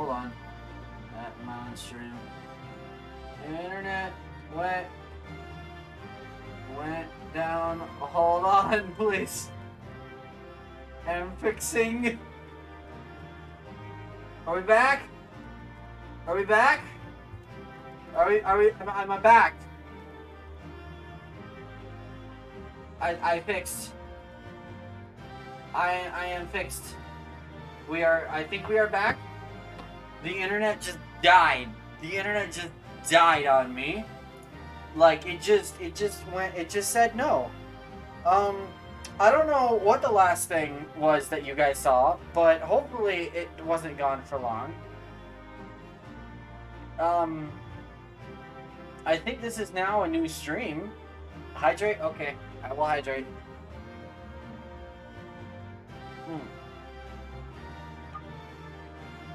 hold on. At my stream. The internet went down. Hold on, please. I'm fixing. Are we back? Are we back? Am I back? I fixed. I am fixed. I think we are back. The internet just died. The internet just died on me. Like, it just said no. I don't know what the last thing was that you guys saw, but hopefully it wasn't gone for long. I think this is now a new stream. Hydrate? Okay, I will hydrate.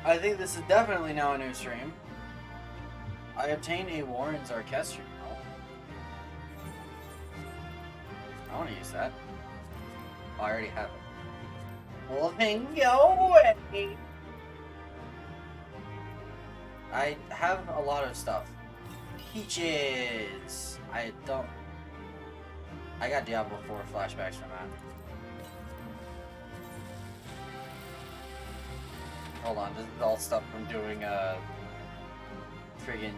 I think this is definitely now a new stream. I obtained a Warren's Orchestra. I want to use that. Oh, I already have it. Well, then go away. I have a lot of stuff. Peaches. I got Diablo 4 flashbacks from that. Hold on, this is all stuff from doing friggin'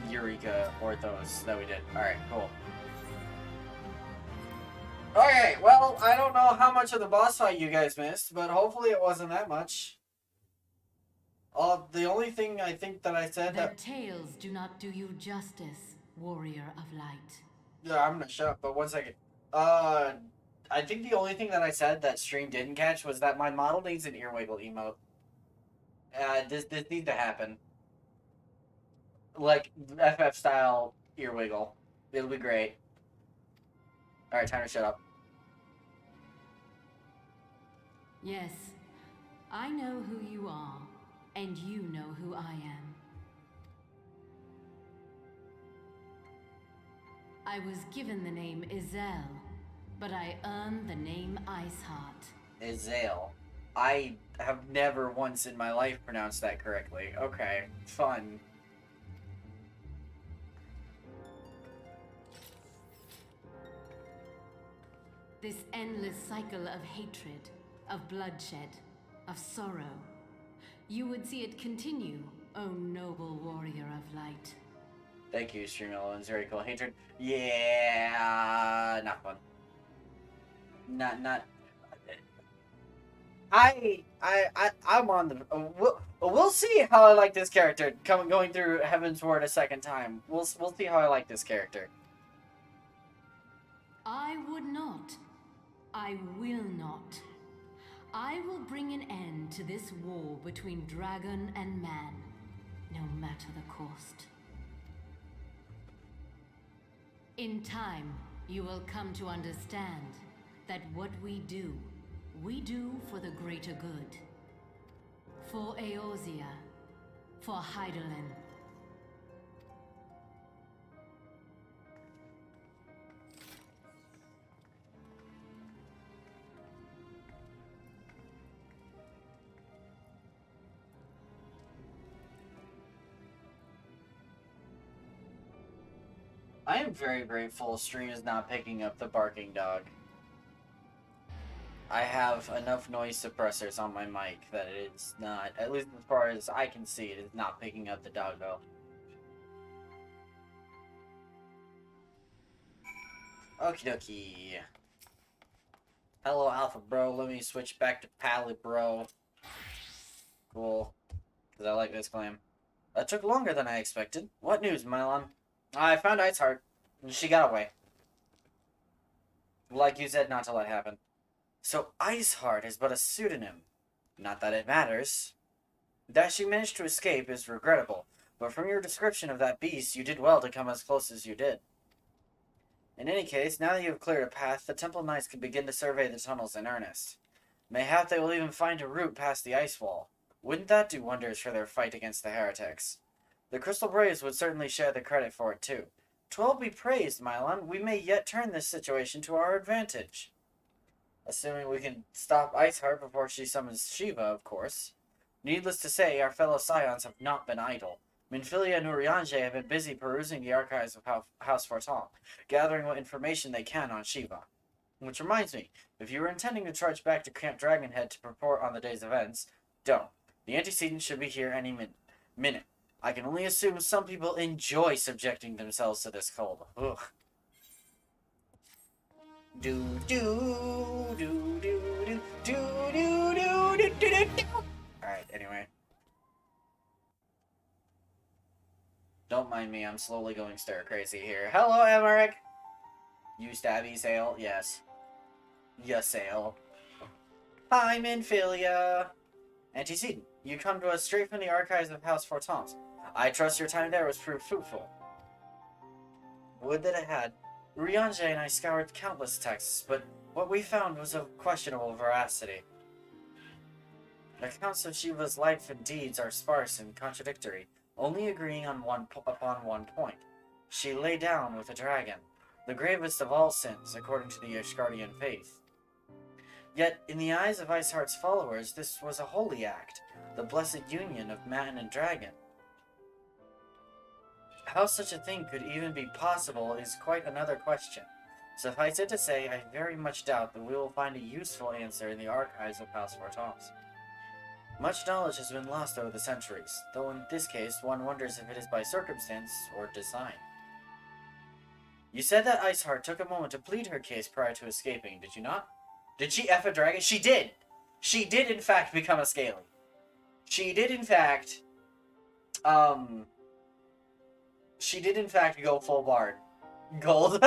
Eureka Orthos that we did. Alright, cool. Okay, well, I don't know how much of the boss fight you guys missed, but hopefully it wasn't that much. The only thing I think that I said Their tales do not do you justice, warrior of light. Yeah, I'm gonna shut up, but 1 second. I think the only thing that I said that stream didn't catch was that my model needs an ear wiggle emote. This needs to happen. Like, FF style ear wiggle. It'll be great. Alright, time to shut up. Yes, I know who you are, and you know who I am. I was given the name Izel, but I earned the name Iceheart. Izel. I have never once in my life pronounced that correctly. Okay, fun. This endless cycle of hatred, of bloodshed, of sorrow. You would see it continue, O noble warrior of light. Thank you, Stream Elements. Very cool. Hatred. Yeah, not fun. Not. I'm on the. We'll see how I like this character. Going through Heaven's Ward a second time. We'll see how I like this character. I would not. I will not. I will bring an end to this war between dragon and man, no matter the cost. In time, you will come to understand that what we do for the greater good. For Eorzea, for Hydaelyn. I am very grateful stream is not picking up the barking dog. I have enough noise suppressors on my mic that it is not, at least as far as I can see, it is not picking up the doggo. Okie dokie. Hello, Alpha Bro. Let me switch back to Pallet Bro. Cool. Because I like this claim. That took longer than I expected. What news, Mylon? I found Iceheart. She got away. Like you said not to let happen. So Iceheart is but a pseudonym. Not that it matters. That she managed to escape is regrettable, but from your description of that beast, you did well to come as close as you did. In any case, now that you have cleared a path, the Temple Knights can begin to survey the tunnels in earnest. Mayhap they will even find a route past the ice wall. Wouldn't that do wonders for their fight against the heretics? The Crystal Braves would certainly share the credit for it too. 'Twill be praised, Mylon. We may yet turn this situation to our advantage. Assuming we can stop Iceheart before she summons Shiva, of course. Needless to say, our fellow Scions have not been idle. Minfilia and Urianger have been busy perusing the archives of House Forton, gathering what information they can on Shiva. Which reminds me, if you were intending to trudge back to Camp Dragonhead to report on the day's events, don't. The antecedents should be here any minute. I can only assume some people enjoy subjecting themselves to this cold. Ugh. Do do do do do do do do do do do. Alright, anyway. Don't mind me, I'm slowly going stir crazy here. Hello, Emmerich! You stabby sail? Yes. Ya sail. Hi, Minfilia! Antecedent, you come to us straight from the archives of House Fortante. I trust your time there was proved fruitful. Would that it had. Urianger and I scoured countless texts, but what we found was of questionable veracity. Accounts of Shiva's life and deeds are sparse and contradictory, only agreeing on upon one point. She lay down with a dragon, the gravest of all sins, according to the Ishgardian faith. Yet, in the eyes of Iceheart's followers, this was a holy act, the blessed union of man and dragon. How such a thing could even be possible is quite another question. Suffice it to say, I very much doubt that we will find a useful answer in the archives of House Fortance. Much knowledge has been lost over the centuries, though in this case one wonders if it is by circumstance or design. You said that Iceheart took a moment to plead her case prior to escaping, did you not? Did she F a dragon? She did! She did in fact become a scaly. She did in fact, go full bard. Gold.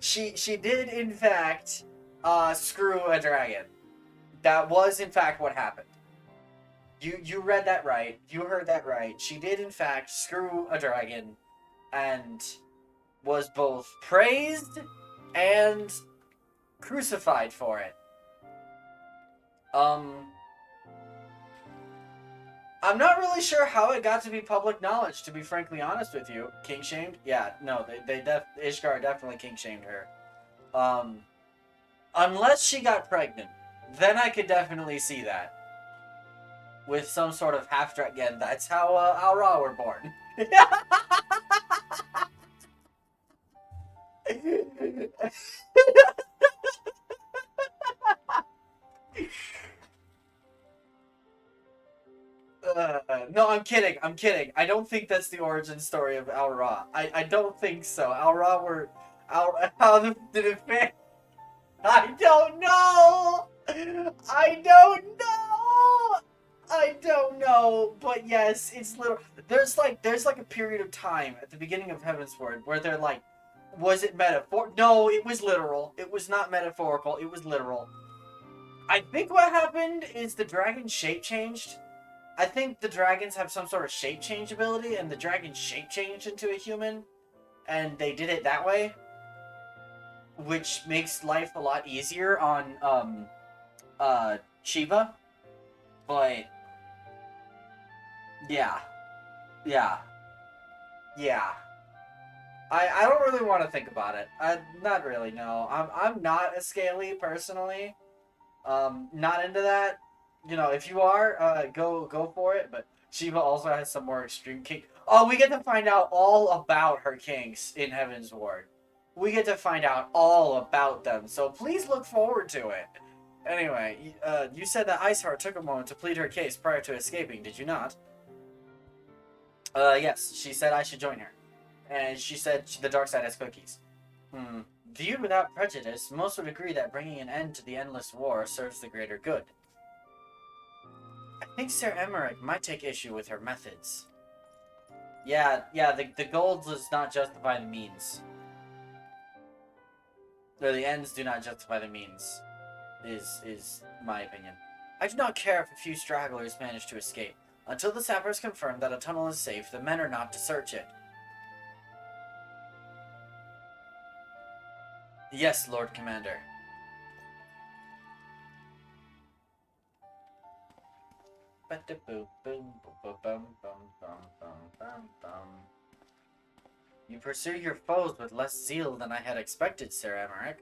She did in fact screw a dragon. That was in fact what happened. You read that right. You heard that right. She did in fact screw a dragon and was both praised and crucified for it. I'm not really sure how it got to be public knowledge, to be frankly honest with you. King shamed? Yeah, no, Ishgar definitely king shamed her. Unless she got pregnant, then I could definitely see that. With some sort of half-dragon. That's how Aura were born. No, I'm kidding. I'm kidding. I don't think that's the origin story of Al Ra. I don't think so. Al Ra were... how did it fit? I don't know! I don't know! I don't know, but yes, it's little. There's like a period of time at the beginning of Heavensward where they're like, was it metaphor? No, it was literal. It was not metaphorical. It was literal. I think what happened is the dragon shape changed. I think the dragons have some sort of shape change ability, and the dragon shape changed into a human, and they did it that way, which makes life a lot easier on Shiva. But yeah. I don't really want to think about it. Not really, no. I'm not a scaly personally. Not into that. You know, if you are, go for it. But Shiva also has some more extreme kink. Oh, we get to find out all about her kinks in Heavensward. We get to find out all about them. So please look forward to it. Anyway, you said that Iceheart took a moment to plead her case prior to escaping, did you not? Yes. She said I should join her. And she said the dark side has cookies. Viewed without prejudice, most would agree that bringing an end to the endless war serves the greater good. I think Sir Emmerich might take issue with her methods. Yeah, the goal does not justify the means. Or the ends do not justify the means, is my opinion. I do not care if a few stragglers manage to escape. Until the sappers confirm that a tunnel is safe, the men are not to search it. Yes, Lord Commander. You pursue your foes with less zeal than I had expected, Sir Emmerich.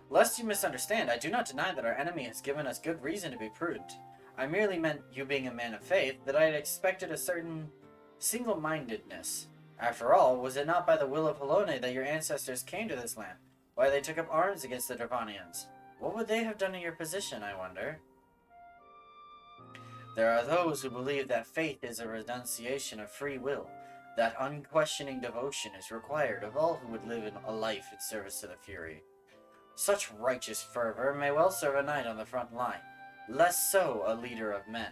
Lest you misunderstand, I do not deny that our enemy has given us good reason to be prudent. I merely meant, you being a man of faith, that I had expected a certain single-mindedness. After all, was it not by the will of Helone that your ancestors came to this land? Why they took up arms against the Dravanians? What would they have done in your position, I wonder? There are those who believe that faith is a renunciation of free will, that unquestioning devotion is required of all who would live in a life in service to the Fury. Such righteous fervor may well serve a knight on the front line, less so a leader of men.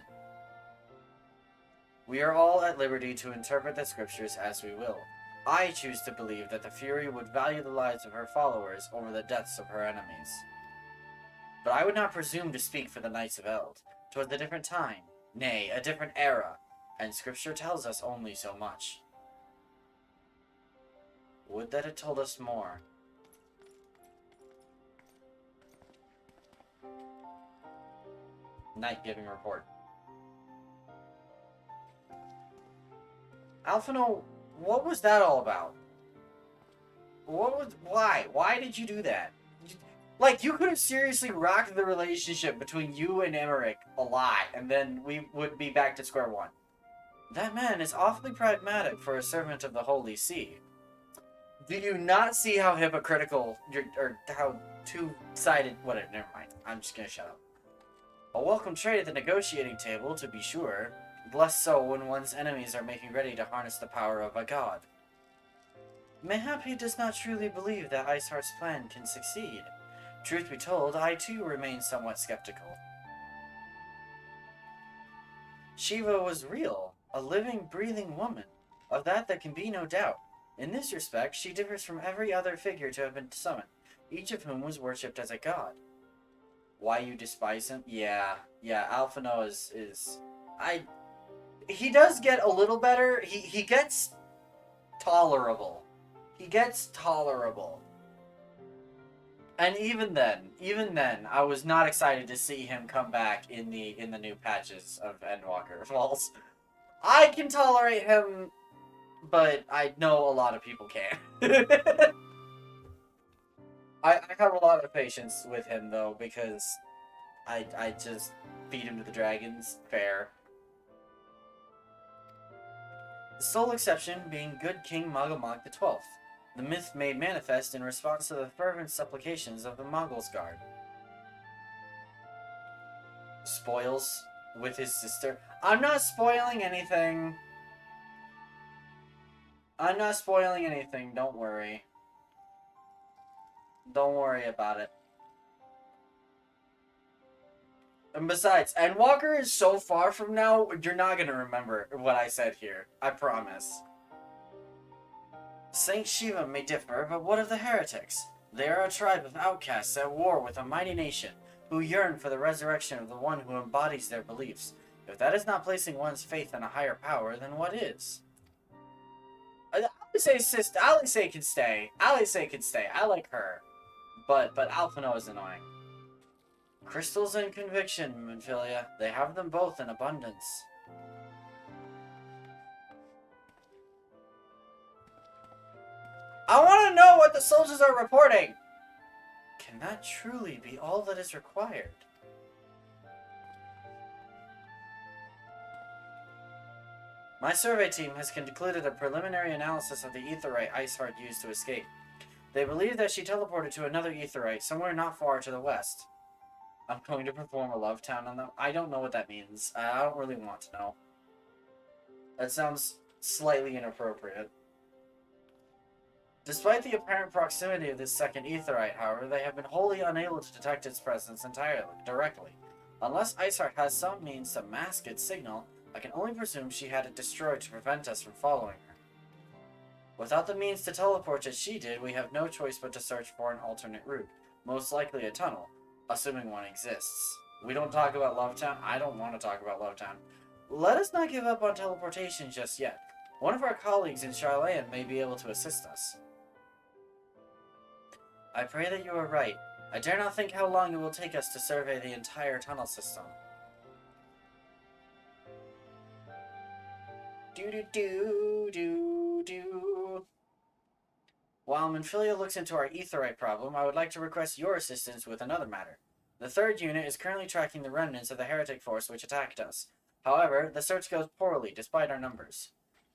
We are all at liberty to interpret the scriptures as we will. I choose to believe that the Fury would value the lives of her followers over the deaths of her enemies. But I would not presume to speak for the Knights of Eld. 'Twas a different time, nay, a different era, and scripture tells us only so much. Would that it told us more. Knight giving report. Alphino, what was that all about? Why did you do that? Like, you could have seriously rocked the relationship between you and Emmerich a lot, and then we would be back to square one. That man is awfully pragmatic for a servant of the Holy See. Do you not see how hypocritical, or how two-sided, whatever, never mind. I'm just gonna shut up. A welcome trade at the negotiating table, to be sure, less so when one's enemies are making ready to harness the power of a god. Mayhap he does not truly believe that Iceheart's plan can succeed. Truth be told, I too remain somewhat skeptical. Shiva was real, a living, breathing woman. Of that there can be no doubt. In this respect, she differs from every other figure to have been summoned, each of whom was worshipped as a god. Why you despise him? Yeah, Alphino is... He does get a little better. He gets tolerable. And even then, I was not excited to see him come back in the new patches of Endwalker Falls. I can tolerate him, but I know a lot of people can't. I have a lot of patience with him though, because I just feed him to the dragons. Fair. The sole exception being good King Magamak XII, the myth made manifest in response to the fervent supplications of the Mogul's Guard. Spoils with his sister. I'm not spoiling anything. Don't worry. Don't worry about it. And besides, Endwalker is so far from now, you're not going to remember what I said here. I promise. Saint Shiva may differ, but what of the heretics? They are a tribe of outcasts at war with a mighty nation, who yearn for the resurrection of the one who embodies their beliefs. If that is not placing one's faith in a higher power, then what is? Alice can stay. I like her. But Alphino is annoying. Crystals and conviction, Minfilia. They have them both in abundance. I want to know what the soldiers are reporting! Can that truly be all that is required? My survey team has concluded a preliminary analysis of the aetheryte Iceheart used to escape. They believe that she teleported to another aetheryte somewhere not far to the west. I'm going to perform a love town on them. I don't know what that means. I don't really want to know. That sounds slightly inappropriate. Despite the apparent proximity of this second aetheryte, however, they have been wholly unable to detect its presence directly. Unless Iceheart has some means to mask its signal, I can only presume she had it destroyed to prevent us from following her. Without the means to teleport as she did, we have no choice but to search for an alternate route, most likely a tunnel, assuming one exists. We don't talk about Love Town. I don't want to talk about Love Town. Let us not give up on teleportation just yet. One of our colleagues in Charlayan may be able to assist us. I pray that you are right. I dare not think how long it will take us to survey the entire tunnel system. Do. While Manfilia looks into our aetheryte problem, I would like to request your assistance with another matter. The third unit is currently tracking the remnants of the heretic force which attacked us. However, the search goes poorly, despite our numbers.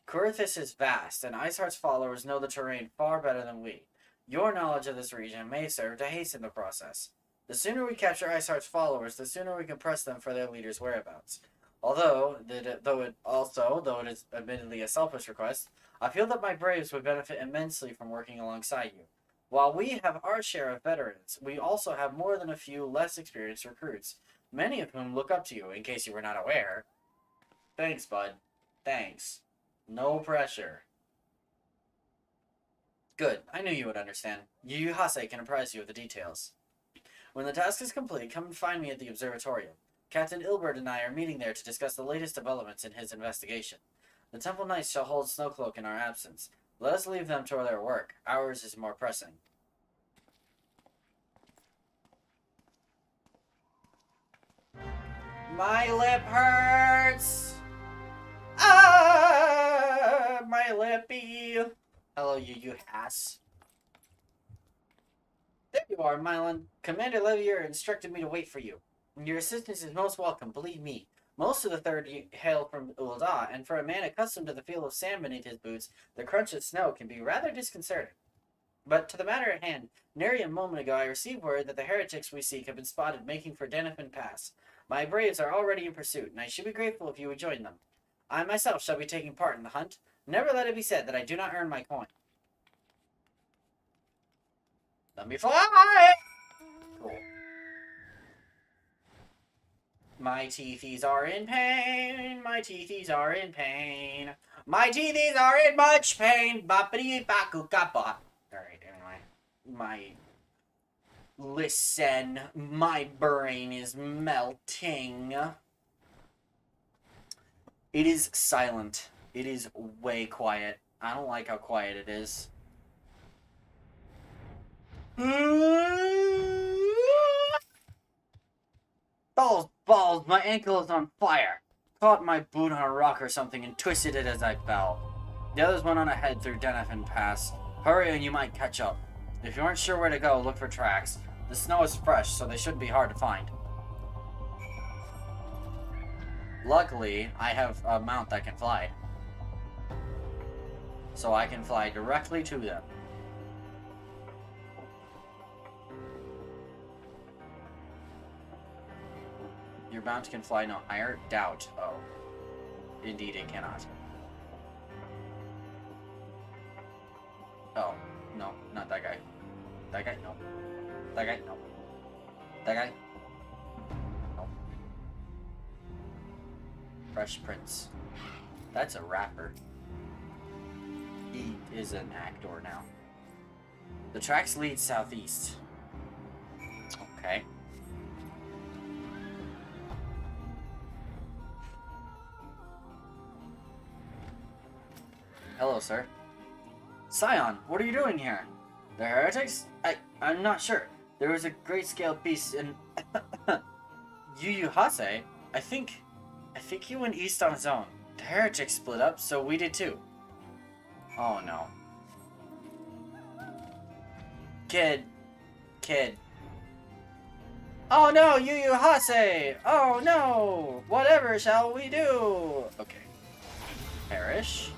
Kurithis is vast, and Iceheart's followers know the terrain far better than we. Your knowledge of this region may serve to hasten the process. The sooner we capture Iceheart's followers, the sooner we can press them for their leader's whereabouts. Though it is admittedly a selfish request, I feel that my braves would benefit immensely from working alongside you. While we have our share of veterans, we also have more than a few less experienced recruits, many of whom look up to you, in case you were not aware. Thanks, bud. Thanks. No pressure. Good. I knew you would understand. Yu Hase can apprise you of the details. When the task is complete, come and find me at the observatorium. Captain Ilbert and I are meeting there to discuss the latest developments in his investigation. The Temple Knights shall hold Snowcloak in our absence. Let us leave them to their work. Ours is more pressing. My lip hurts! Ah! My lippy! Hello, you ass. There you are, Mylan. Commander Levier instructed me to wait for you. Your assistance is most welcome, believe me. Most of the third hail from Ul'dah, and for a man accustomed to the feel of sand beneath his boots, the crunch of snow can be rather disconcerting. But to the matter at hand, nary a moment ago I received word that the heretics we seek have been spotted making for Denifin Pass. My braves are already in pursuit, and I should be grateful if you would join them. I myself shall be taking part in the hunt. Never let it be said that I do not earn my coin. Let me fly! Cool. My teethies are in pain. My teethies are in pain. My teethies are in much pain. Boppity baku kappa. Alright, anyway. Listen. My brain is melting. It is silent. It is way quiet. I don't like how quiet it is. Balls, my ankle is on fire. Caught my boot on a rock or something and twisted it as I fell. The others went on ahead through Denifin Pass. Hurry and you might catch up. If you aren't sure where to go, look for tracks. The snow is fresh, so they shouldn't be hard to find. Luckily, I have a mount that can fly. So I can fly directly to them. Your mount can fly no higher? Doubt. Oh. Indeed it cannot. Oh. No, not that guy. That guy? No. That guy? No. That guy? No. Fresh Prince. That's a rapper. He is an actor now. The tracks lead southeast. Okay. Hello, sir. Scion, what are you doing here? The heretics? I'm not sure. There was a great-scale beast in... Yu Hase? I think he went east on his own. The heretics split up, so we did too. Oh, no. Kid. Oh, no, Yu Hase! Oh, no! Whatever shall we do? Okay. Perish.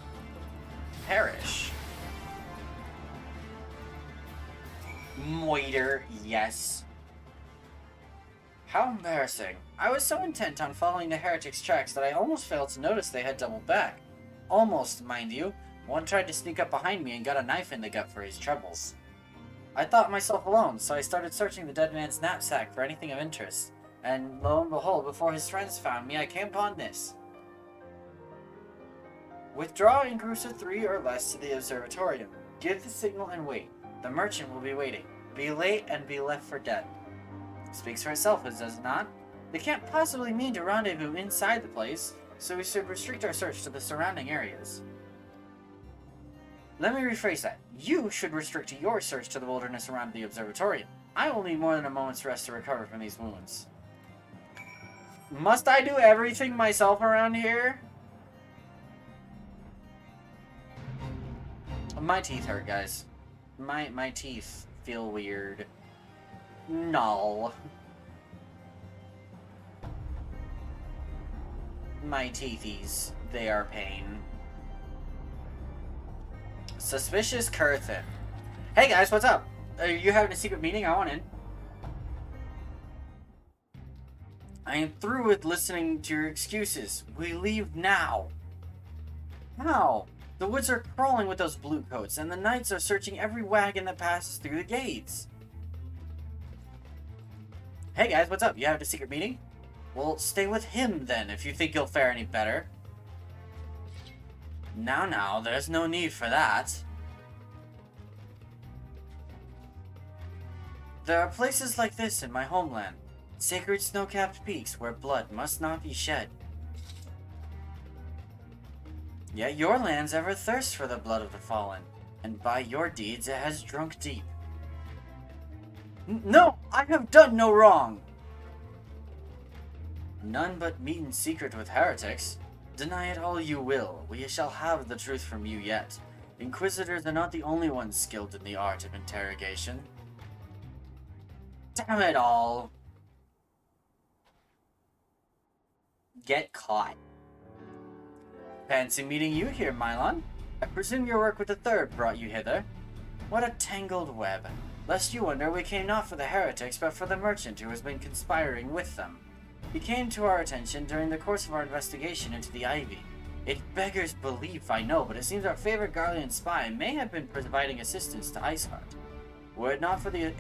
Moiter, yes. How embarrassing. I was so intent on following the heretics' tracks that I almost failed to notice they had doubled back. Almost, mind you. One tried to sneak up behind me and got a knife in the gut for his troubles. I thought myself alone, so I started searching the dead man's knapsack for anything of interest. And lo and behold, before his friends found me, I came upon this. Withdraw in groups of 3 or less to the observatorium. Give the signal and wait. The merchant will be waiting. Be late and be left for dead. Speaks for itself, does it not? They can't possibly mean to rendezvous inside the place, so we should restrict our search to the surrounding areas. Let me rephrase that. You should restrict your search to the wilderness around the observatorium. I will need more than a moment's rest to recover from these wounds. Must I do everything myself around here? My teeth hurt, guys. My teeth feel weird. No. My teethies, they are pain. Suspicious Curthin. Hey guys, what's up? Are you having a secret meeting? I want in. I am through with listening to your excuses. We leave now. How? The woods are crawling with those bluecoats, and the knights are searching every wagon that passes through the gates. Hey guys, what's up? You having a secret meeting? Well, stay with him then, if you think you'll fare any better. Now, there's no need for that. There are places like this in my homeland. Sacred snow-capped peaks where blood must not be shed. Yet your lands ever thirst for the blood of the fallen, and by your deeds it has drunk deep. No, I have done no wrong! None but meet in secret with heretics. Deny it all you will, we shall have the truth from you yet. Inquisitors are not the only ones skilled in the art of interrogation. Damn it all! Get caught. Fancy meeting you here, Mylon. I presume your work with the Third brought you hither. What a tangled web. Lest you wonder, we came not for the heretics, but for the merchant who has been conspiring with them. He came to our attention during the course of our investigation into the Ivy. It beggars belief, I know, but it seems our favorite Garlean spy may have been providing assistance to Iceheart. Were it not for the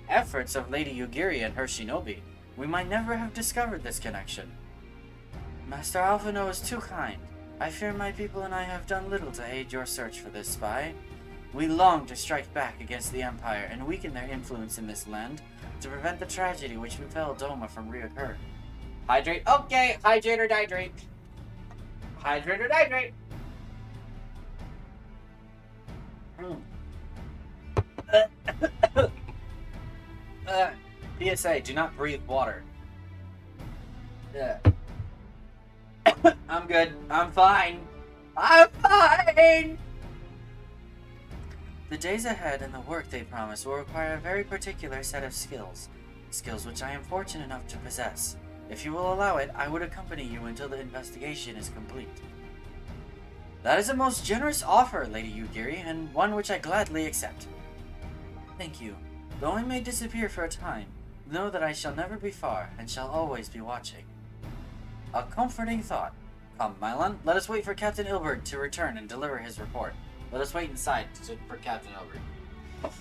efforts of Lady Yugiri and her shinobi, we might never have discovered this connection. Master Alphino is too kind. I fear my people and I have done little to aid your search for this spy. We long to strike back against the Empire and weaken their influence in this land to prevent the tragedy which befell Doma from reoccurring. Hydrate. Okay, hydrate or dihydrate. Hydrate or dihydrate. PSA, do not breathe water. I'm good. I'm fine. I'm fine! The days ahead and the work they promise will require a very particular set of skills. Skills which I am fortunate enough to possess. If you will allow it, I would accompany you until the investigation is complete. That is a most generous offer, Lady Yugiri, and one which I gladly accept. Thank you. Though I may disappear for a time, know that I shall never be far, and shall always be watching. A comforting thought. Come, Mylon, let us wait for Captain Ilbert to return and deliver his report. Let us wait inside for Captain Ilbert.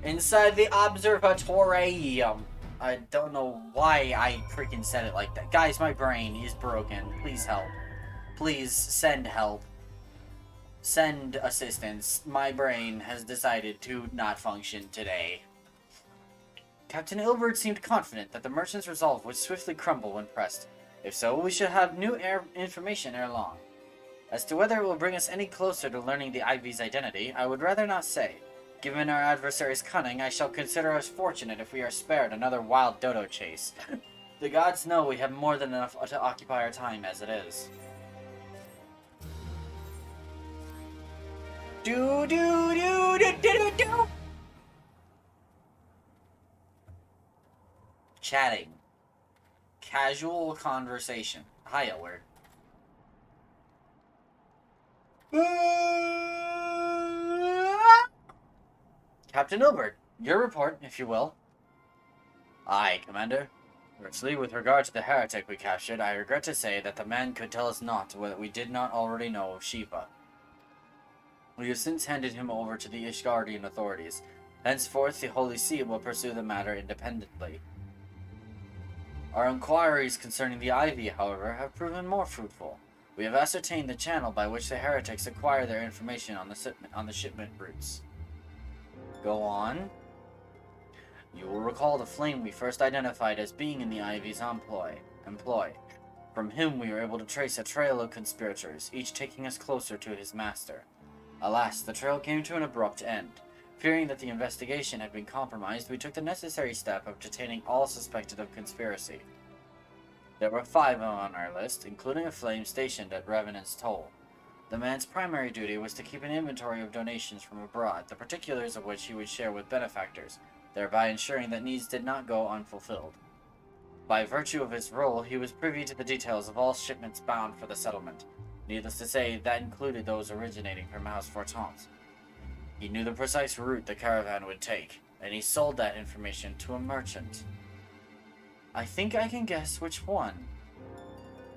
Inside the observatorium. I don't know why I freaking said it like that. Guys, my brain is broken. Please help. Please send help. Send assistance. My brain has decided to not function today. Captain Ilbert seemed confident that the merchant's resolve would swiftly crumble when pressed. If so, we should have new information ere long. As to whether it will bring us any closer to learning the Ivy's identity, I would rather not say. Given our adversary's cunning, I shall consider us fortunate if we are spared another wild dodo chase. The gods know we have more than enough to occupy our time as it is. Do do do do do do. Chatting. Casual conversation. Hiya, word. Captain Ilbert, your report, if you will. Aye, Commander. Firstly, with regard to the heretic we captured, I regret to say that the man could tell us naught what we did not already know of Shiva. We have since handed him over to the Ishgardian authorities. Henceforth, the Holy See will pursue the matter independently. Our inquiries concerning the Ivy, however, have proven more fruitful. We have ascertained the channel by which the heretics acquire their information on the shipment routes. Go on. You will recall the flame we first identified as being in the Ivy's employ. From him we were able to trace a trail of conspirators, each taking us closer to his master. Alas, the trail came to an abrupt end. Fearing that the investigation had been compromised, we took the necessary step of detaining all suspected of conspiracy. There were 5 on our list, including a flame stationed at Revenant's Toll. The man's primary duty was to keep an inventory of donations from abroad, the particulars of which he would share with benefactors, thereby ensuring that needs did not go unfulfilled. By virtue of his role, he was privy to the details of all shipments bound for the settlement. Needless to say, that included those originating from House Fortance. He knew the precise route the caravan would take, and he sold that information to a merchant. I think I can guess which one.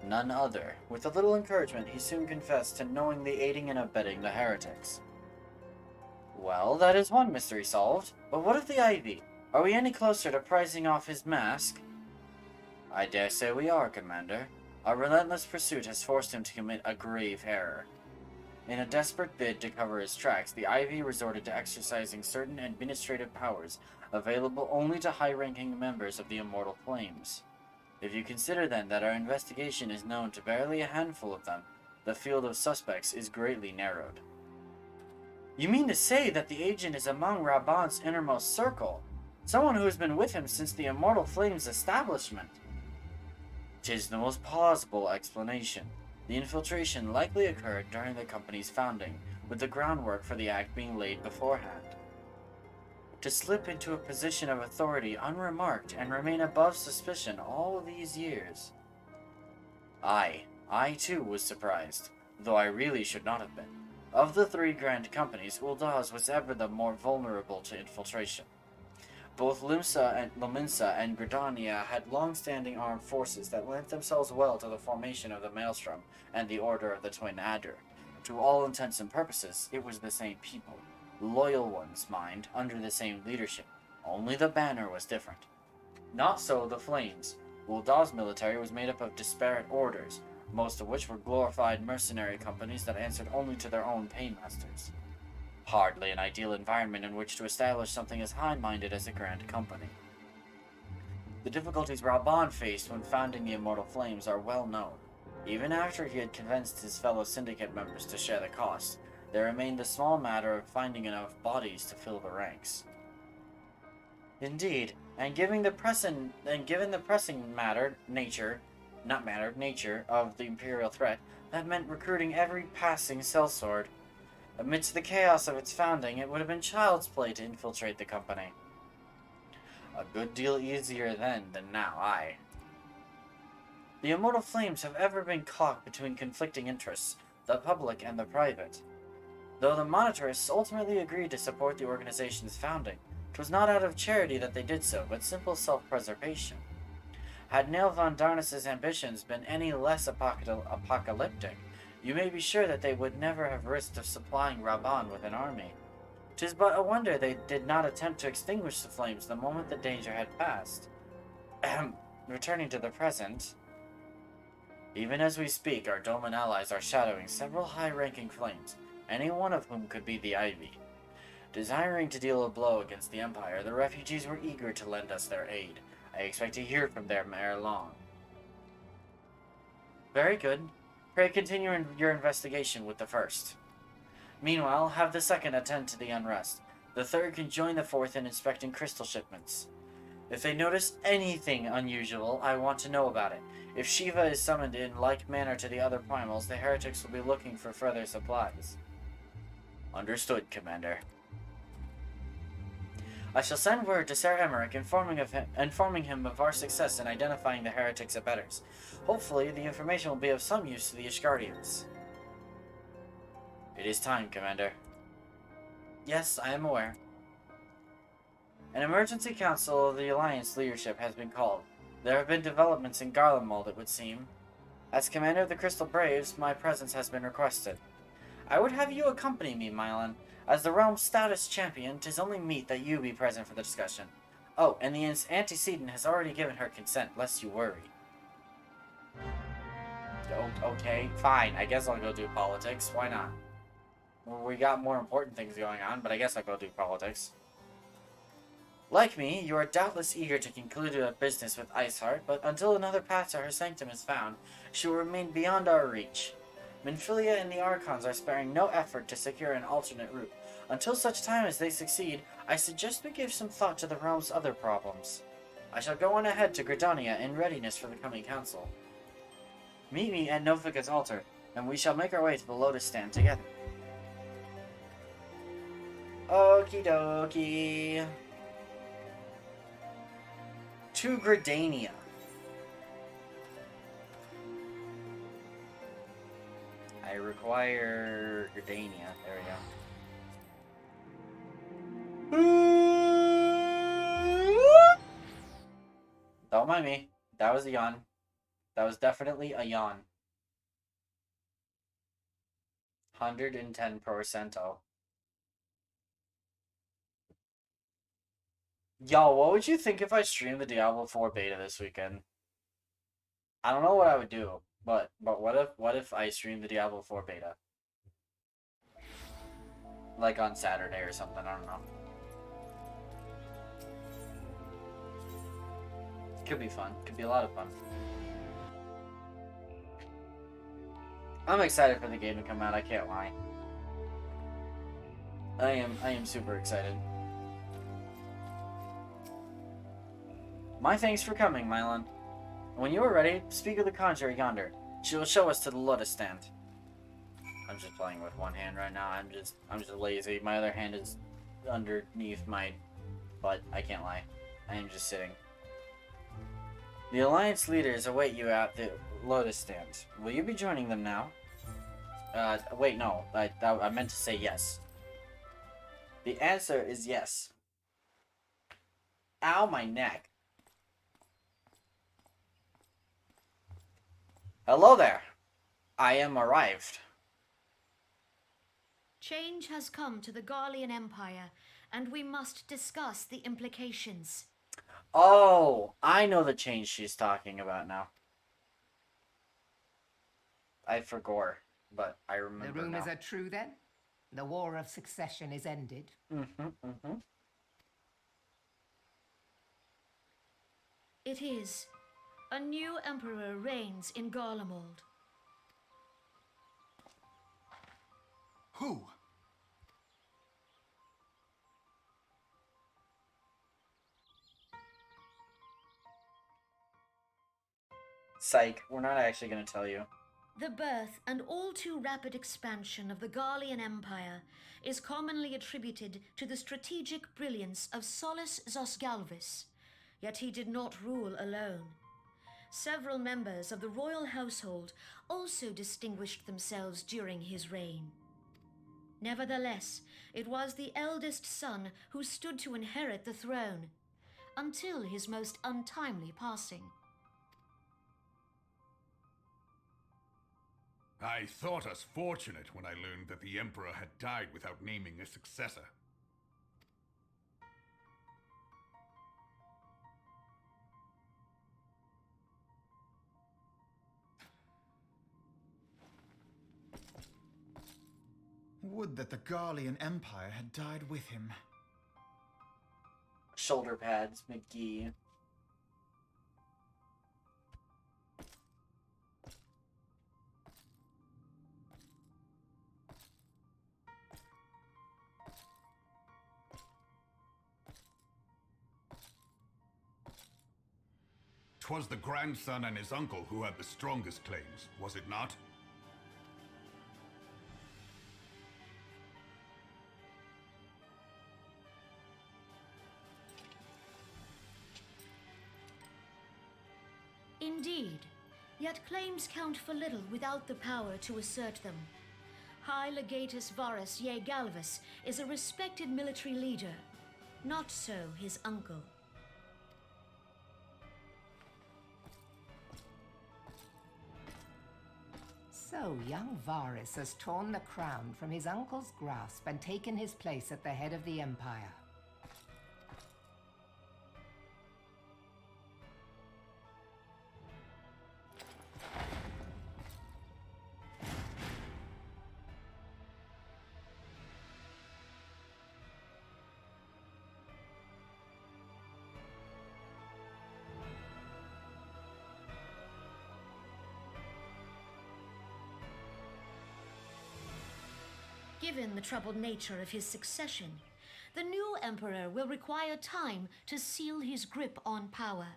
None other. With a little encouragement, he soon confessed to knowingly aiding and abetting the heretics. Well, that is one mystery solved. But what of the Ivy? Are we any closer to prizing off his mask? I dare say we are, Commander. Our relentless pursuit has forced him to commit a grave error. In a desperate bid to cover his tracks, the Ivy resorted to exercising certain administrative powers available only to high-ranking members of the Immortal Flames. If you consider then that our investigation is known to barely a handful of them, the field of suspects is greatly narrowed. You mean to say that the agent is among Raban's innermost circle? Someone who has been with him since the Immortal Flames establishment? 'Tis the most plausible explanation. The infiltration likely occurred during the company's founding, with the groundwork for the act being laid beforehand. To slip into a position of authority unremarked and remain above suspicion all these years. I too was surprised, though I really should not have been. Of the three grand companies, Uldaz was ever the more vulnerable to infiltration. Both Lominsa and Gridania had long-standing armed forces that lent themselves well to the formation of the Maelstrom and the Order of the Twin Adder. To all intents and purposes, it was the same people. Loyal ones, mind, under the same leadership. Only the banner was different. Not so the Flames. Uldaz's military was made up of disparate orders, most of which were glorified mercenary companies that answered only to their own paymasters. Hardly an ideal environment in which to establish something as high-minded as a grand company. The difficulties Raban faced when founding the Immortal Flames are well known. Even after he had convinced his fellow syndicate members to share the cost, there remained the small matter of finding enough bodies to fill the ranks. Indeed, and given the pressing nature of the Imperial threat, that meant recruiting every passing sellsword. Amidst the chaos of its founding, it would have been child's play to infiltrate the company. A good deal easier then than now, aye. The Immortal Flames have ever been caught between conflicting interests, the public and the private. Though the monetarists ultimately agreed to support the organization's founding, it was not out of charity that they did so, but simple self-preservation. Had Neil von Darnus's ambitions been any less apocalyptic, you may be sure that they would never have risked of supplying Raban with an army. 'Tis but a wonder they did not attempt to extinguish the flames the moment the danger had passed. Returning to the present. Even as we speak, our Doman allies are shadowing several high-ranking flames, any one of whom could be the Ivy. Desiring to deal a blow against the Empire, the refugees were eager to lend us their aid. I expect to hear from them ere long. Very good. Pray continue your investigation with the first. Meanwhile, have the second attend to the unrest. The third can join the fourth in inspecting crystal shipments. If they notice anything unusual, I want to know about it. If Shiva is summoned in like manner to the other primals, the heretics will be looking for further supplies. Understood, Commander. I shall send word to Sir Emmerich informing him of our success in identifying the heretics' abettors. Hopefully, the information will be of some use to the Ishgardians. It is time, Commander. Yes, I am aware. An emergency council of the Alliance leadership has been called. There have been developments in Garlemald, it would seem. As commander of the Crystal Braves, my presence has been requested. I would have you accompany me, Mylan. As the realm's stoutest champion, 'tis only meet that you be present for the discussion. Oh, and the antecedent has already given her consent, lest you worry. Okay, fine. I guess I'll go do politics. Why not? Well, we got more important things going on, but I guess I'll go do politics. Like me, you are doubtless eager to conclude a business with Iceheart, but until another path to her sanctum is found, she will remain beyond our reach. Minfilia and the Archons are sparing no effort to secure an alternate route. Until such time as they succeed, I suggest we give some thought to the realm's other problems. I shall go on ahead to Gridania in readiness for the coming council. Meet me at Novica's altar. and we shall make our way to the Lotus Stand together. Okie dokie. To Gridania. I require Gridania. There we go. Don't mind me. That was a yawn. That was definitely a yawn. 110%. Yo, what would you think if I streamed the Diablo 4 beta this weekend? I don't know what I would do, but what if I streamed the Diablo 4 beta? Like on Saturday or something, I don't know. Could be fun. Could be a lot of fun. I'm excited for the game to come out, I can't lie. I am super excited. My thanks for coming, Mylon. When you are ready, speak of the conjurer yonder. She will show us to the Lotus Stand. I'm just playing with one hand right now. I'm just lazy. My other hand is underneath my butt. I can't lie. I am just sitting. The Alliance leaders await you at the Lotus Stand. Will you be joining them now? Wait, no. I meant to say yes. The answer is yes. Ow, my neck. Hello there. I am arrived. Change has come to the Garlean Empire, and we must discuss the implications. Oh, I know the change she's talking about now. I forgot, but I remember The rumors now. are true then? The War of Succession is ended? It is. A new emperor reigns in Garlemald. Who? Psych, we're not actually going to tell you. The birth and all too rapid expansion of the Garlean Empire is commonly attributed to the strategic brilliance of Solus Zosgalvis, yet he did not rule alone. Several members of the royal household also distinguished themselves during his reign. Nevertheless, it was the eldest son who stood to inherit the throne, until his most untimely passing. I thought us fortunate when I learned that the Emperor had died without naming a successor. Would that the Garlean Empire had died with him. Shoulder pads, McGee. "'Twas the grandson and his uncle who had the strongest claims, was it not? Indeed, yet claims count for little without the power to assert them. High Legatus Varus Ye Galvus is a respected military leader, not so his uncle. So young Varus has torn the crown from his uncle's grasp and taken his place at the head of the Empire. Given the troubled nature of his succession, the new emperor will require time to seal his grip on power.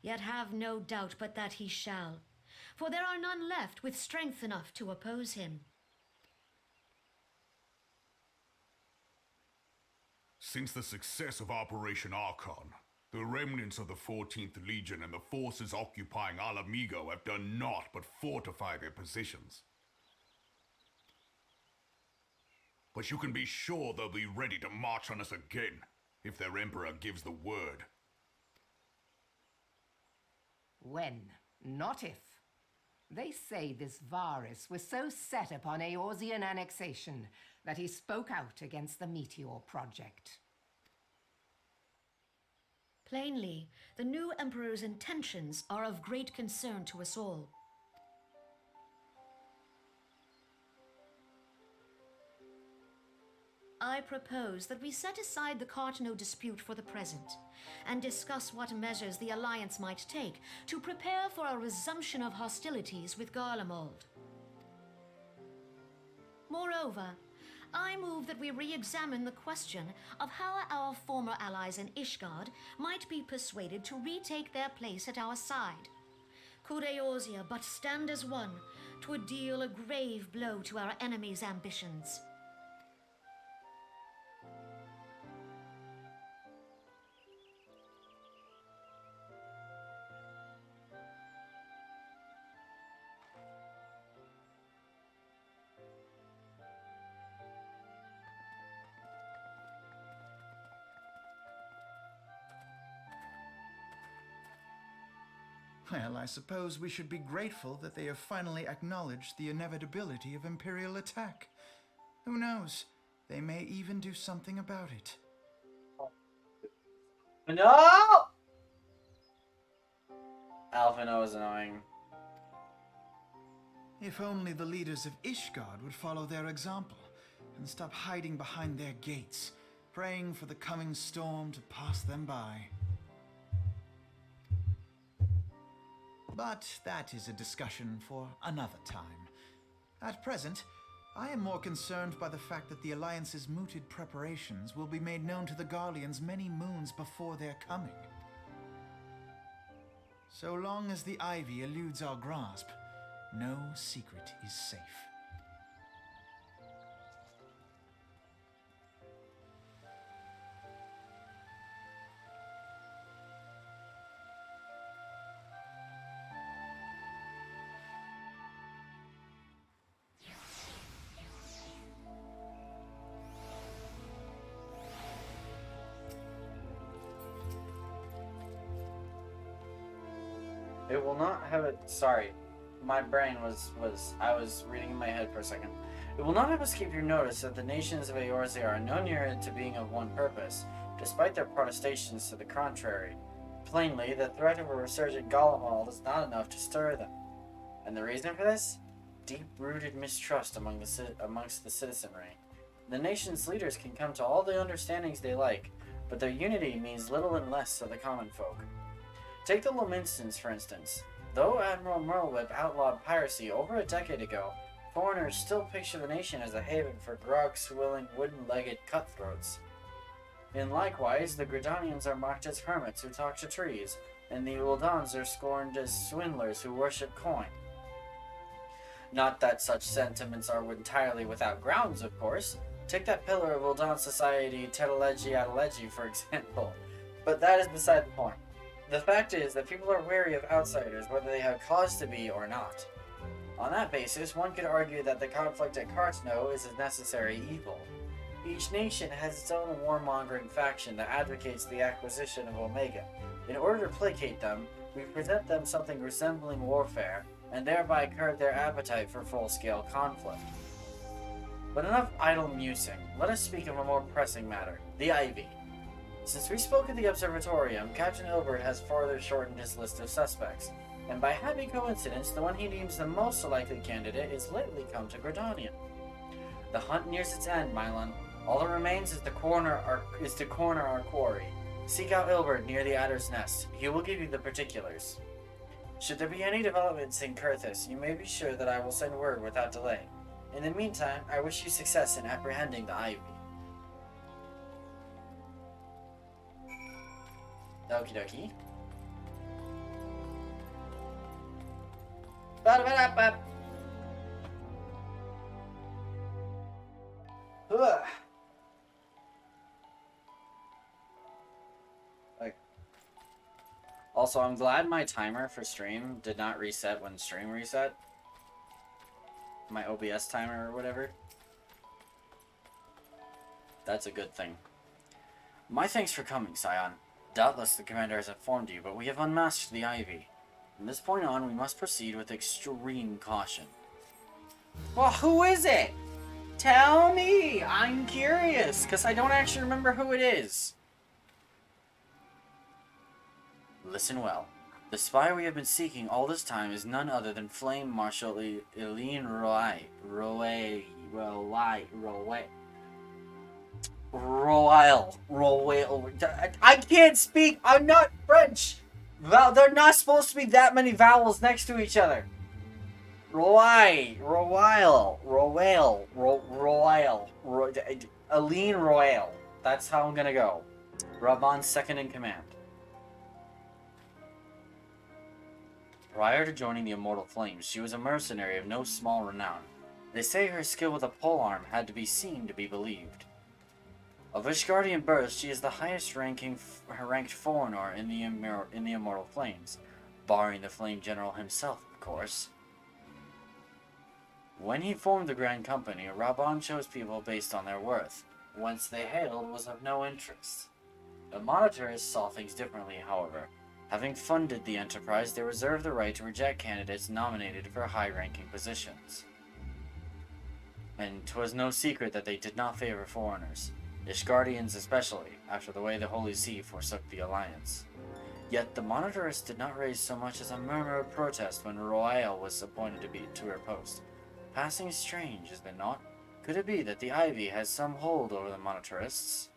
Yet have no doubt but that he shall, for there are none left with strength enough to oppose him. Since the success of Operation Archon, the remnants of the 14th Legion and the forces occupying Alamigo have done naught but fortify their positions. But you can be sure they'll be ready to march on us again, if their Emperor gives the word. When, not if. They say this Varus was so set upon Eorzean annexation that he spoke out against the Meteor Project. Plainly, the new Emperor's intentions are of great concern to us all. I propose that we set aside the Cartno dispute for the present, and discuss what measures the Alliance might take to prepare for a resumption of hostilities with Garlemald. Moreover, I move that we re-examine the question of how our former allies in Ishgard might be persuaded to retake their place at our side. Could Eorzea but stand as one, 'twould deal a grave blow to our enemies' ambitions. Well, I suppose we should be grateful that they have finally acknowledged the inevitability of Imperial attack. Who knows? They may even do something about it. No! Alphino is annoying. If only the leaders of Ishgard would follow their example and stop hiding behind their gates, praying for the coming storm to pass them by. But that is a discussion for another time. At present, I am more concerned by the fact that the Alliance's mooted preparations will be made known to the Garleans many moons before their coming. So long as the Ivy eludes our grasp, no secret is safe. It will not have it. Sorry, my brain I was reading in my head for a second. It will not have escaped your notice that the nations of Eorzea are no nearer to being of one purpose, despite their protestations to the contrary. Plainly, the threat of a resurgent Garlemald is not enough to stir them. And the reason for this? Deep-rooted mistrust amongst the citizenry. The nation's leaders can come to all the understandings they like, but their unity means little and less to the common folk. Take the Lominstons, for instance. Though Admiral Merlewhip outlawed piracy over a decade ago, foreigners still picture the nation as a haven for grog-swilling, wooden-legged cutthroats. And likewise, the Gridanians are mocked as hermits who talk to trees, and the Uldans are scorned as swindlers who worship coin. Not that such sentiments are entirely without grounds, of course. Take that pillar of Uldan society, Tetalegi Adalegi, for example. But that is beside the point. The fact is that people are wary of outsiders, whether they have cause to be or not. On that basis, one could argue that the conflict at Cartno is a necessary evil. Each nation has its own warmongering faction that advocates the acquisition of Omega. In order to placate them, we present them something resembling warfare, and thereby curb their appetite for full-scale conflict. But enough idle musing. Let us speak of a more pressing matter, the Ivy. Since we spoke at the Observatorium, Captain Ilbert has further shortened his list of suspects, and by happy coincidence, the one he deems the most likely candidate is lately come to Gridania. The hunt nears its end, Mylon. All that remains is to corner our quarry. Seek out Ilbert near the Adder's Nest. He will give you the particulars. Should there be any developments in Kurthis, you may be sure that I will send word without delay. In the meantime, I wish you success in apprehending the Ivy. Okie dokie. Ba-da-ba-da-ba. Ugh. Like, also, I'm glad my timer for stream did not reset when stream reset. My OBS timer or whatever. That's a good thing. My thanks for coming, Scion. Doubtless the commander has informed you, but we have unmasked the Ivy. From this point on, we must proceed with extreme caution. Well, who is it? Tell me! I'm curious, because I don't actually remember who it is. Listen well. The spy we have been seeking all this time is none other than Flame Marshal Eileen Royal. I can't speak. I'm not French. They're not supposed to be that many vowels next to each other. Eileen Royal. That's how I'm gonna go. Raban's second in command. Prior to joining the Immortal Flames, she was a mercenary of no small renown. They say her skill with a polearm had to be seen to be believed. Of Ishgardian birth, she is the highest ranked foreigner in the Immortal Flames, barring the Flame General himself, of course. When he formed the Grand Company, Raban chose people based on their worth. Whence they hailed was of no interest. The Monitors saw things differently, however. Having funded the enterprise, they reserved the right to reject candidates nominated for high-ranking positions. And 'twas no secret that they did not favor foreigners, Ishgardians especially, after the way the Holy See forsook the Alliance. Yet the Monitors did not raise so much as a murmur of protest when Royale was appointed to her post. Passing strange, is it not? Could it be that the Ivy has some hold over the Monitarists?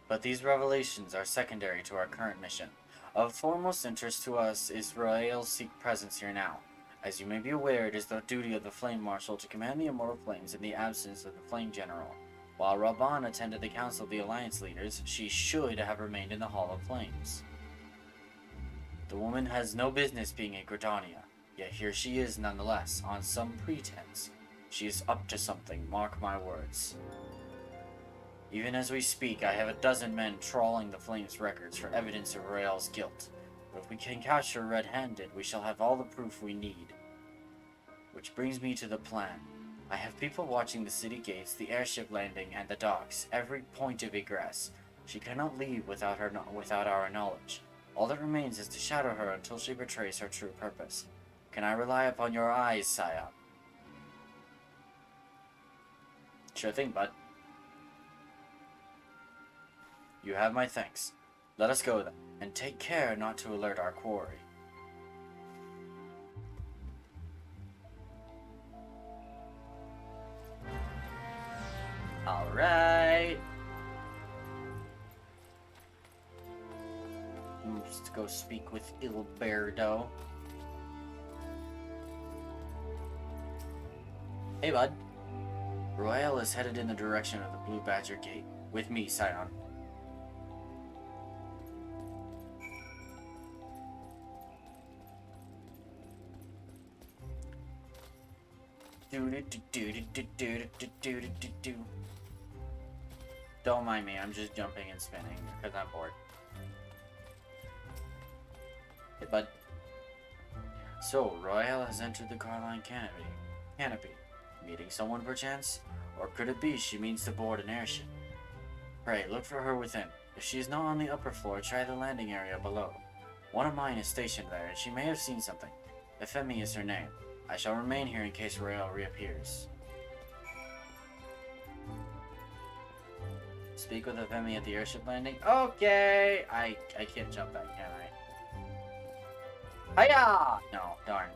But these revelations are secondary to our current mission. Of foremost interest to us is Royale's presence here now. As you may be aware, it is the duty of the Flame Marshal to command the Immortal Flames in the absence of the Flame General. While Raban attended the Council of the Alliance Leaders, she should have remained in the Hall of Flames. The woman has no business being in Gridania, yet here she is nonetheless, on some pretense. She is up to something, mark my words. Even as we speak, I have a dozen men trawling the Flames' records for evidence of Royale's guilt. But if we can catch her red-handed, we shall have all the proof we need. Which brings me to the plan. I have people watching the city gates, the airship landing, and the docks, every point of egress. She cannot leave without our knowledge. All that remains is to shadow her until she betrays her true purpose. Can I rely upon your eyes, Scion? Sure thing, bud. You have my thanks. Let us go then, and take care not to alert our quarry. Alright. Let's go speak with Ilberdo. Hey, bud. Royale is headed in the direction of the Blue Badger Gate. With me, Scion. Don't mind me, I'm just jumping and spinning because I'm bored. Hey, bud. So, Royale has entered the Carline canopy. Meeting someone perchance? Or could it be she means to board an airship? Pray, look for her within. If she is not on the upper floor, try the landing area below. One of mine is stationed there, and she may have seen something. Euphemie is her name. I shall remain here in case Royale reappears. Speak with Euphemie at the airship landing? Okay! I can't jump that, can I? Hiya! No, darn.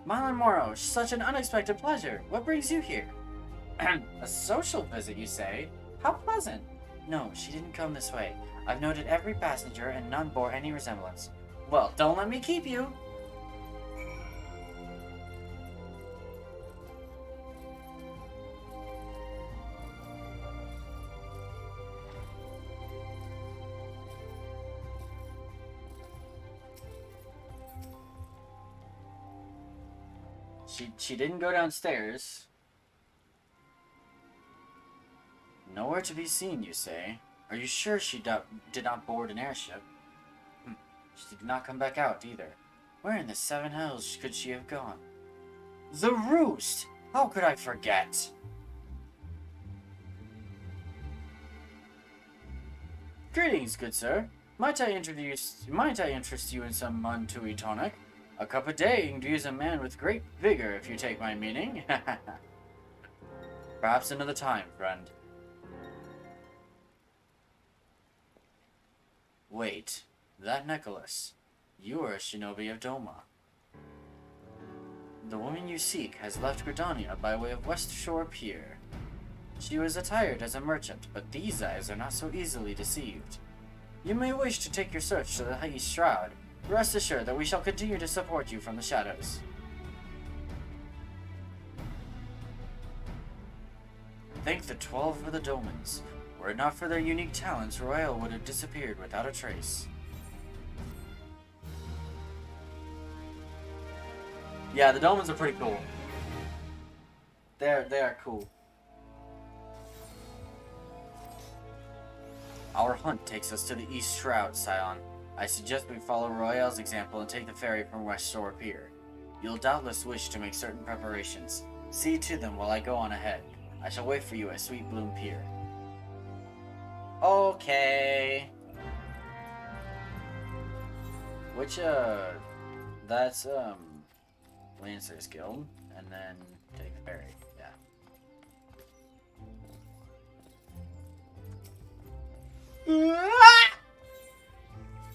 Marlon Moro, such an unexpected pleasure. What brings you here? A social visit, you say? How pleasant. No, she didn't come this way. I've noted every passenger, and none bore any resemblance. Well, don't let me keep you. She didn't go downstairs. Nowhere to be seen, you say? Are you sure she did not board an airship? She did not come back out, either. Where in the seven hells could she have gone? The Roost! How could I forget? Greetings, good sir. Might I interest you in some Montui tonic? A cup a day imbues a man with great vigor, if you take my meaning. Perhaps another time, friend. Wait, that necklace. You are a shinobi of Doma. The woman you seek has left Gridania by way of West Shore Pier. She was attired as a merchant, but these eyes are not so easily deceived. You may wish to take your search to the East Shroud. Rest assured that we shall continue to support you from the shadows. Thank the 12 for the Domans. Were it not for their unique talents, Royale would have disappeared without a trace. Yeah, the Domans are pretty cool. They are cool. Our hunt takes us to the East Shroud, Scion. I suggest we follow Royale's example and take the ferry from West Shore Pier. You'll doubtless wish to make certain preparations. See to them while I go on ahead. I shall wait for you at Sweet Bloom Pier. Okay. Which, that's, Lancer's Guild, and then take the ferry, yeah.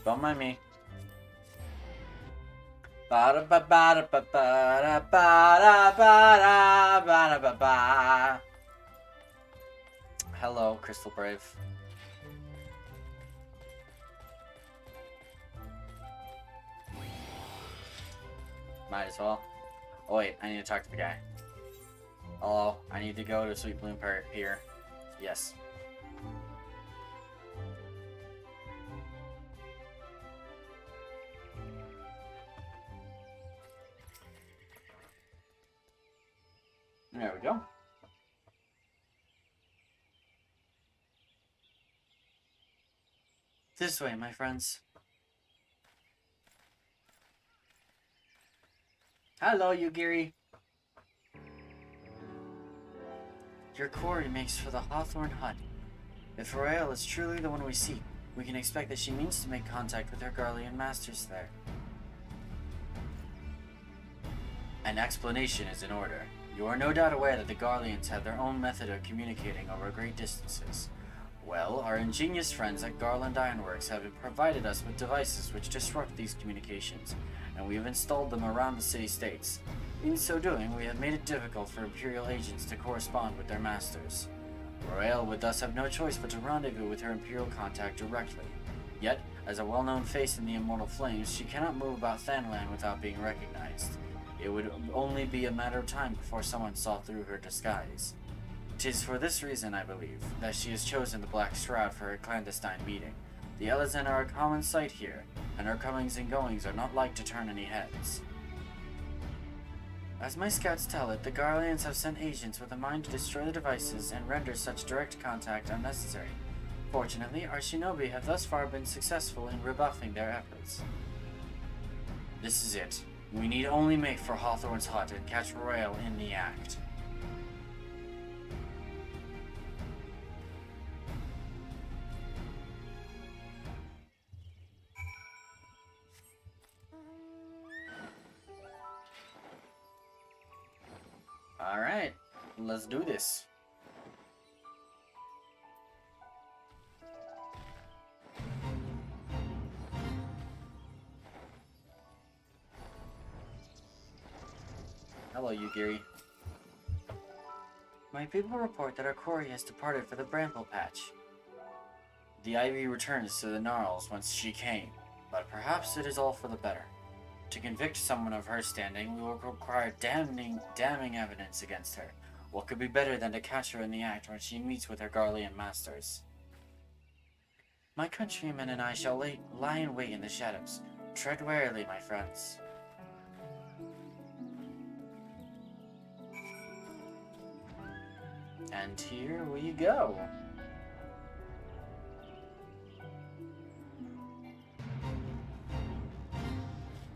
Don't mind me. Hello, Crystal Brave. Might as well. Oh wait, I need to talk to the guy. Hello, I need to go to Sweet Bloom Pier. Yes. There we go. This way, my friends. Hello, Yugiri. Your quarry makes for the Hawthorne Hut. If Royale is truly the one we seek, we can expect that she means to make contact with her Garlean masters there. An explanation is in order. You are no doubt aware that the Garleans have their own method of communicating over great distances. Well, our ingenious friends at Garland Ironworks have provided us with devices which disrupt these communications, and we have installed them around the city-states. In so doing, we have made it difficult for Imperial agents to correspond with their masters. Royale would thus have no choice but to rendezvous with her Imperial contact directly. Yet, as a well-known face in the Immortal Flames, she cannot move about Thanland without being recognized. It would only be a matter of time before someone saw through her disguise. 'Tis for this reason, I believe, that she has chosen the Black Shroud for her clandestine meeting. The Elezen are a common sight here, and her comings and goings are not like to turn any heads. As my scouts tell it, the Garleans have sent agents with a mind to destroy the devices and render such direct contact unnecessary. Fortunately, our shinobi have thus far been successful in rebuffing their efforts. This is it. We need only make for Hawthorne's hut and catch Royale in the act. Alright, let's do this. Hello, Yugiri. My people report that our quarry has departed for the Bramble Patch. The ivy returns to the gnarls whence she came, but perhaps it is all for the better. To convict someone of her standing, we will require damning evidence against her. What could be better than to catch her in the act when she meets with her Garlean masters? My countrymen and I shall lie in wait in the shadows. Tread warily, my friends. And here we go.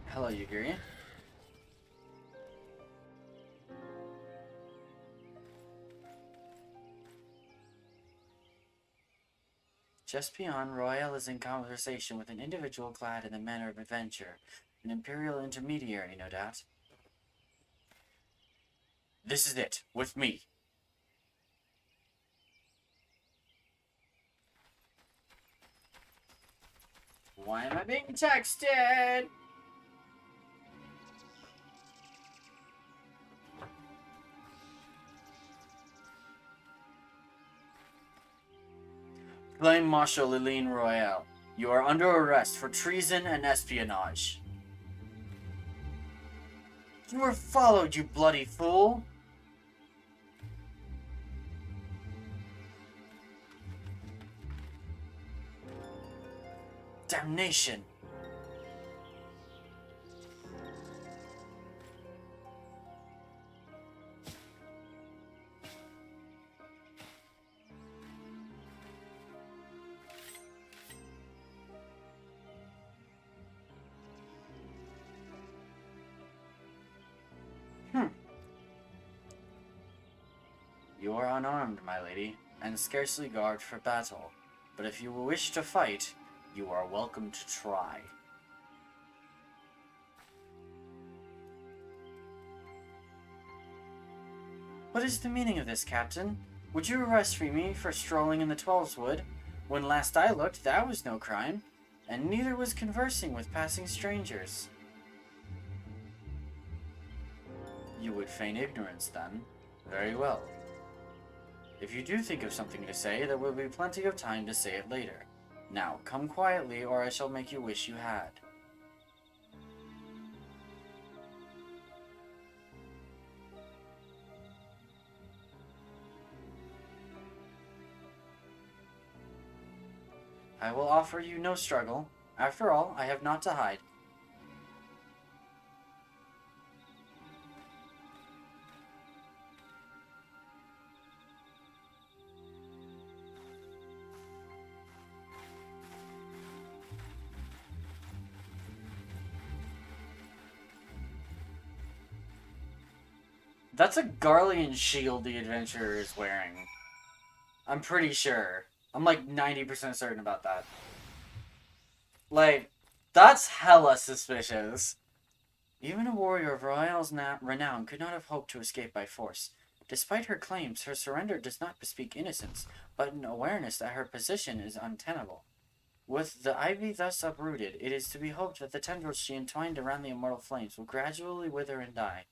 Hello, Yugiri. Just beyond, Royale is in conversation with an individual clad in the manner of adventure. An Imperial intermediary, no doubt. This is it, with me. Why am I being texted? Claim Marshal Liline Royale. You are under arrest for treason and espionage. You were followed, you bloody fool! Damnation! You are unarmed, my lady, and scarcely garbed for battle. But if you wish to fight, you are welcome to try. What is the meaning of this, Captain? Would you arrest me for strolling in the Twelveswood? When last I looked, that was no crime, and neither was conversing with passing strangers. You would feign ignorance, then? Very well. If you do think of something to say, there will be plenty of time to say it later. Now, come quietly, or I shall make you wish you had. I will offer you no struggle. After all, I have naught to hide. That's a Garlean shield the adventurer is wearing. I'm pretty sure. I'm like 90% certain about that. Like, that's hella suspicious. Even a warrior of Royale's renown could not have hoped to escape by force. Despite her claims, her surrender does not bespeak innocence, but an awareness that her position is untenable. With the ivy thus uprooted, it is to be hoped that the tendrils she entwined around the immortal flames will gradually wither and die.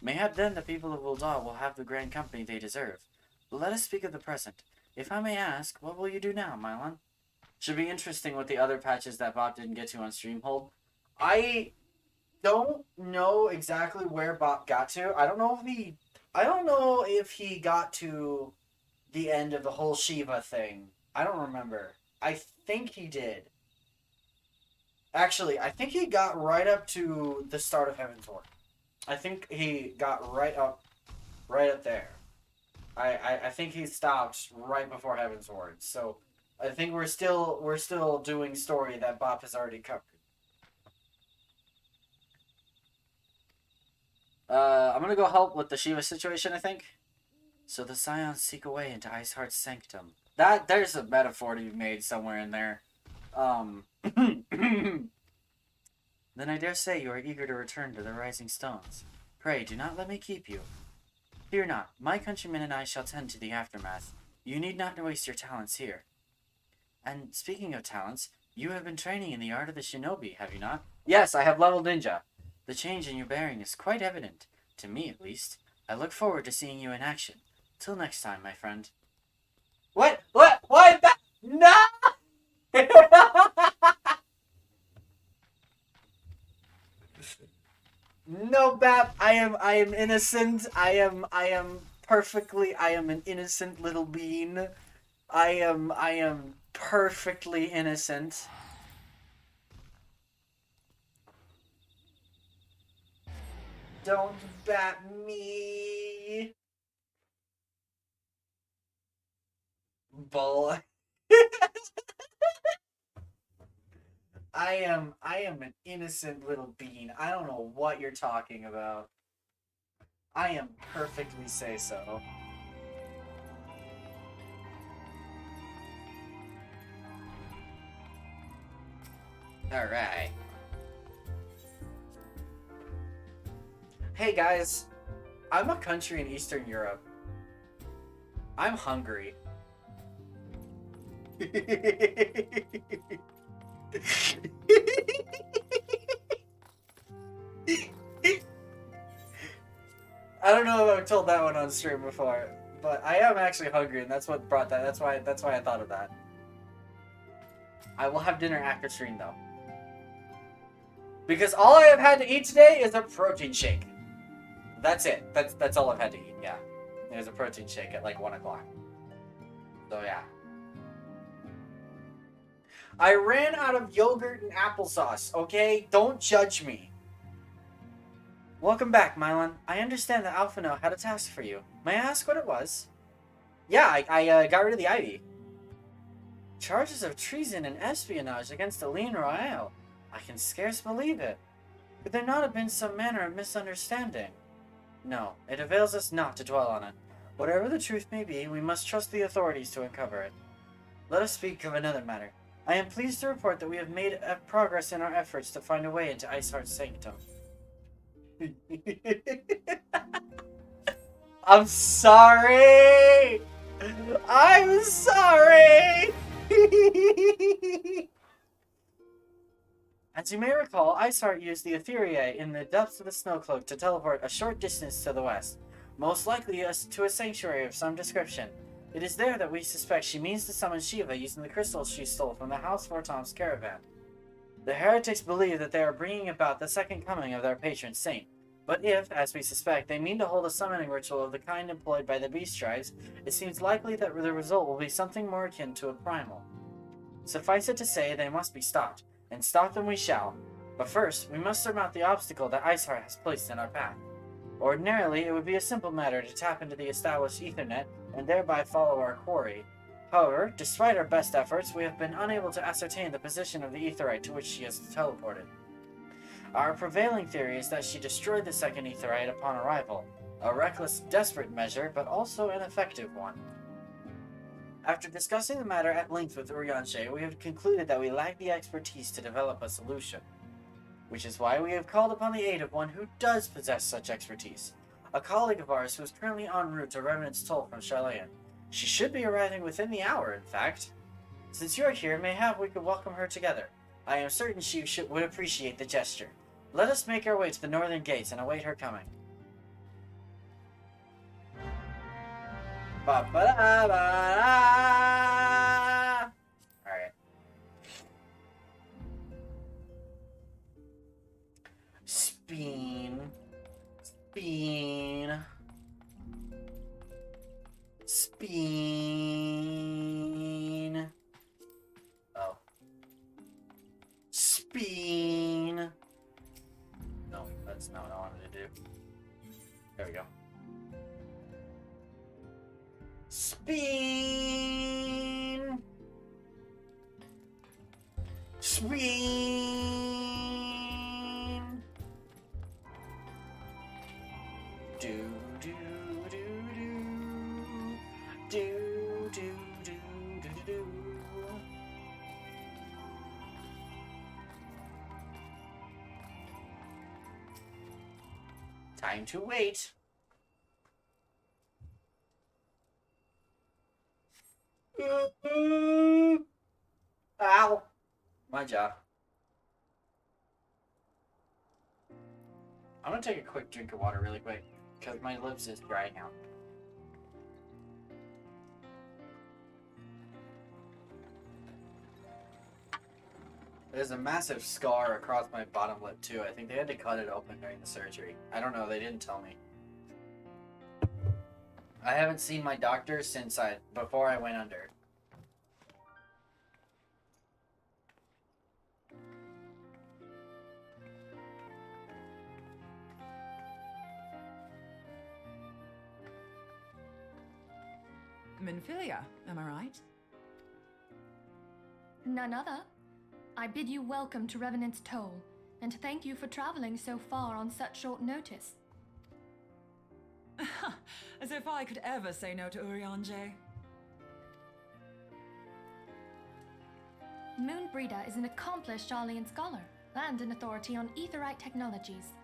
Mayhap then the people of Ul'dah will have the grand company they deserve. But let us speak of the present. If I may ask, what will you do now, Mylon? Should be interesting with the other patches that Bob didn't get to on Streamhold. I don't know exactly where Bob got to. I don't know if he got to the end of the whole Shiva thing. I don't remember. I think he did. Actually, I think he got right up to the start of Heaven's Ward. I think he got right up there. I think he stopped right before Heaven's Ward. So I think we're still doing story that Bob has already covered. I'm gonna go help with the Shiva situation, I think. So the Scions seek a way into Iceheart's sanctum. There's a metaphor to be made somewhere in there. Then I dare say you are eager to return to the Rising Stones. Pray, do not let me keep you. Fear not, my countrymen and I shall tend to the aftermath. You need not waste your talents here. And speaking of talents, you have been training in the art of the shinobi, have you not? Yes, I have leveled ninja. The change in your bearing is quite evident, to me at least. I look forward to seeing you in action. Till next time, my friend. What? What? No! No, Bap. I am innocent. I am an innocent little bean. I am perfectly innocent. Don't bat me. Bull. I am an innocent little bean. I don't know what you're talking about. I am perfectly say so. Alright. Hey guys, I'm a country in Eastern Europe. I'm hungry. I don't know if I've told that one on stream before, but I am actually hungry, and that's what brought that. That's why I thought of that. I will have dinner after stream though, because all I have had to eat today is a protein shake. That's it. That's all I've had to eat. Yeah, it was a protein shake at like 1 o'clock. So yeah. I ran out of yogurt and applesauce, okay? Don't judge me. Welcome back, Mylon. I understand that Alphino had a task for you. May I ask what it was? Yeah, I got rid of the Ivy. Charges of treason and espionage against the Lean Royale. I can scarce believe it. Could there not have been some manner of misunderstanding? No, it avails us not to dwell on it. Whatever the truth may be, we must trust the authorities to uncover it. Let us speak of another matter. I am pleased to report that we have made progress in our efforts to find a way into Iceheart's sanctum. I'm sorry! I'm sorry! As you may recall, Iceheart used the Ethereae in the depths of the Snowcloak to teleport a short distance to the west, most likely to a sanctuary of some description. It is there that we suspect she means to summon Shiva using the crystals she stole from the House Fortom's caravan. The heretics believe that they are bringing about the second coming of their patron saint, but if, as we suspect, they mean to hold a summoning ritual of the kind employed by the beast tribes, it seems likely that the result will be something more akin to a primal. Suffice it to say, they must be stopped, and stop them we shall. But first, we must surmount the obstacle that Iceheart has placed in our path. Ordinarily, it would be a simple matter to tap into the established Ethernet and thereby follow our quarry. However, despite our best efforts, we have been unable to ascertain the position of the Aetherite to which she has teleported. Our prevailing theory is that she destroyed the second Aetherite upon arrival, a reckless, desperate measure, but also an effective one. After discussing the matter at length with Urianshe, we have concluded that we lack the expertise to develop a solution, which is why we have called upon the aid of one who does possess such expertise, a colleague of ours who is currently en route to Remnant's Toll from Charlayan. She should be arriving within the hour, in fact. Since you are here, mayhap we could welcome her together. I am certain she would appreciate the gesture. Let us make our way to the northern gates and await her coming. Ba-ba-da-ba-da! Alright. Speen. Speen. Speen. Oh. Speen. No, that's not what I wanted to do. There we go. Speen. Speen. Do do do do do do do do do. Time to wait. Ow! My job. I'm gonna take a quick drink of water really quick, because my lips is drying out. There's a massive scar across my bottom lip too. I think they had to cut it open during the surgery. I don't know, they didn't tell me. I haven't seen my doctor since before I went under. Minfilia, am I right? None other. I bid you welcome to Revenant's Toll, and thank you for traveling so far on such short notice. As if I could ever say no to Urianger. Moonbreeder is an accomplished Sharlayan scholar and an authority on aetherite technologies.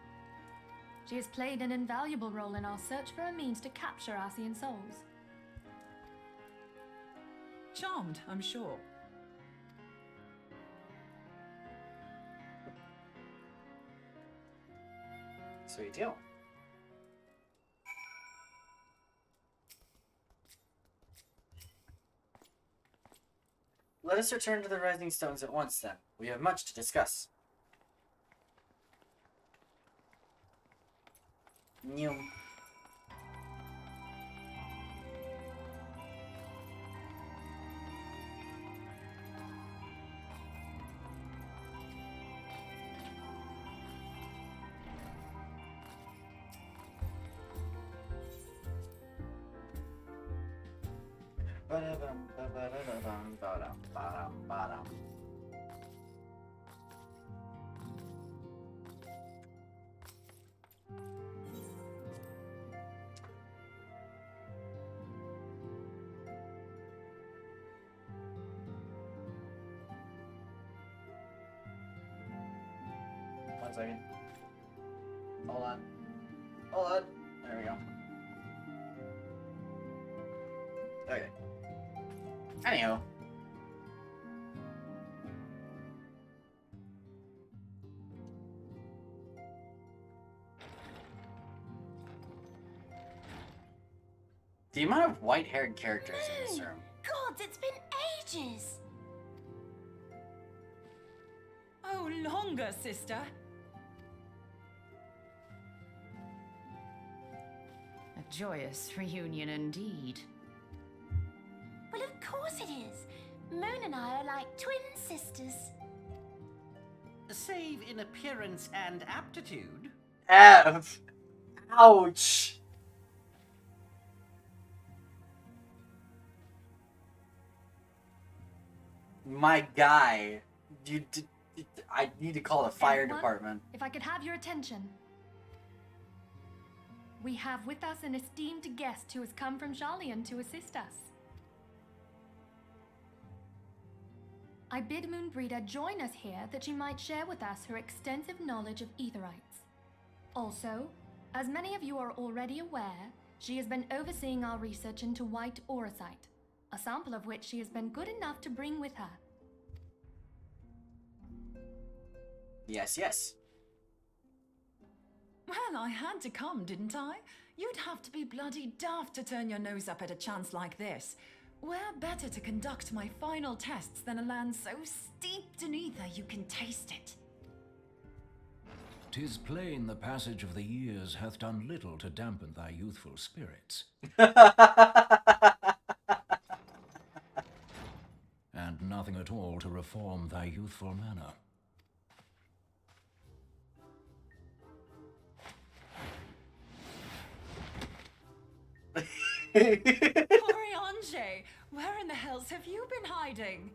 She has played an invaluable role in our search for a means to capture Ascian souls. Charmed, I'm sure. Sweet deal. Let us return to the Rising Stones at once, then. We have much to discuss. New. 1 second. Hold on. Hold on. There we go. Okay. Anyhow. The amount of white-haired characters in this room. God, it's been ages! Oh, longer, sister. A joyous reunion indeed. Well, of course it is. Moon and I are like twin sisters. Save in appearance and aptitude. F. Ouch. My guy. I need to call the fire Everyone, department. If I could have your attention. We have with us an esteemed guest who has come from Sharlayan to assist us. I bid Moonbreeder join us here that she might share with us her extensive knowledge of aetherites. Also, as many of you are already aware, she has been overseeing our research into white auracite, a sample of which she has been good enough to bring with her. Yes, yes. Well, I had to come, didn't I? You'd have to be bloody daft to turn your nose up at a chance like this. Where better to conduct my final tests than a land so steeped in ether you can taste it? 'Tis plain the passage of the years hath done little to dampen thy youthful spirits. And nothing at all to reform thy youthful manner. Oriange, where in the hells have you been hiding?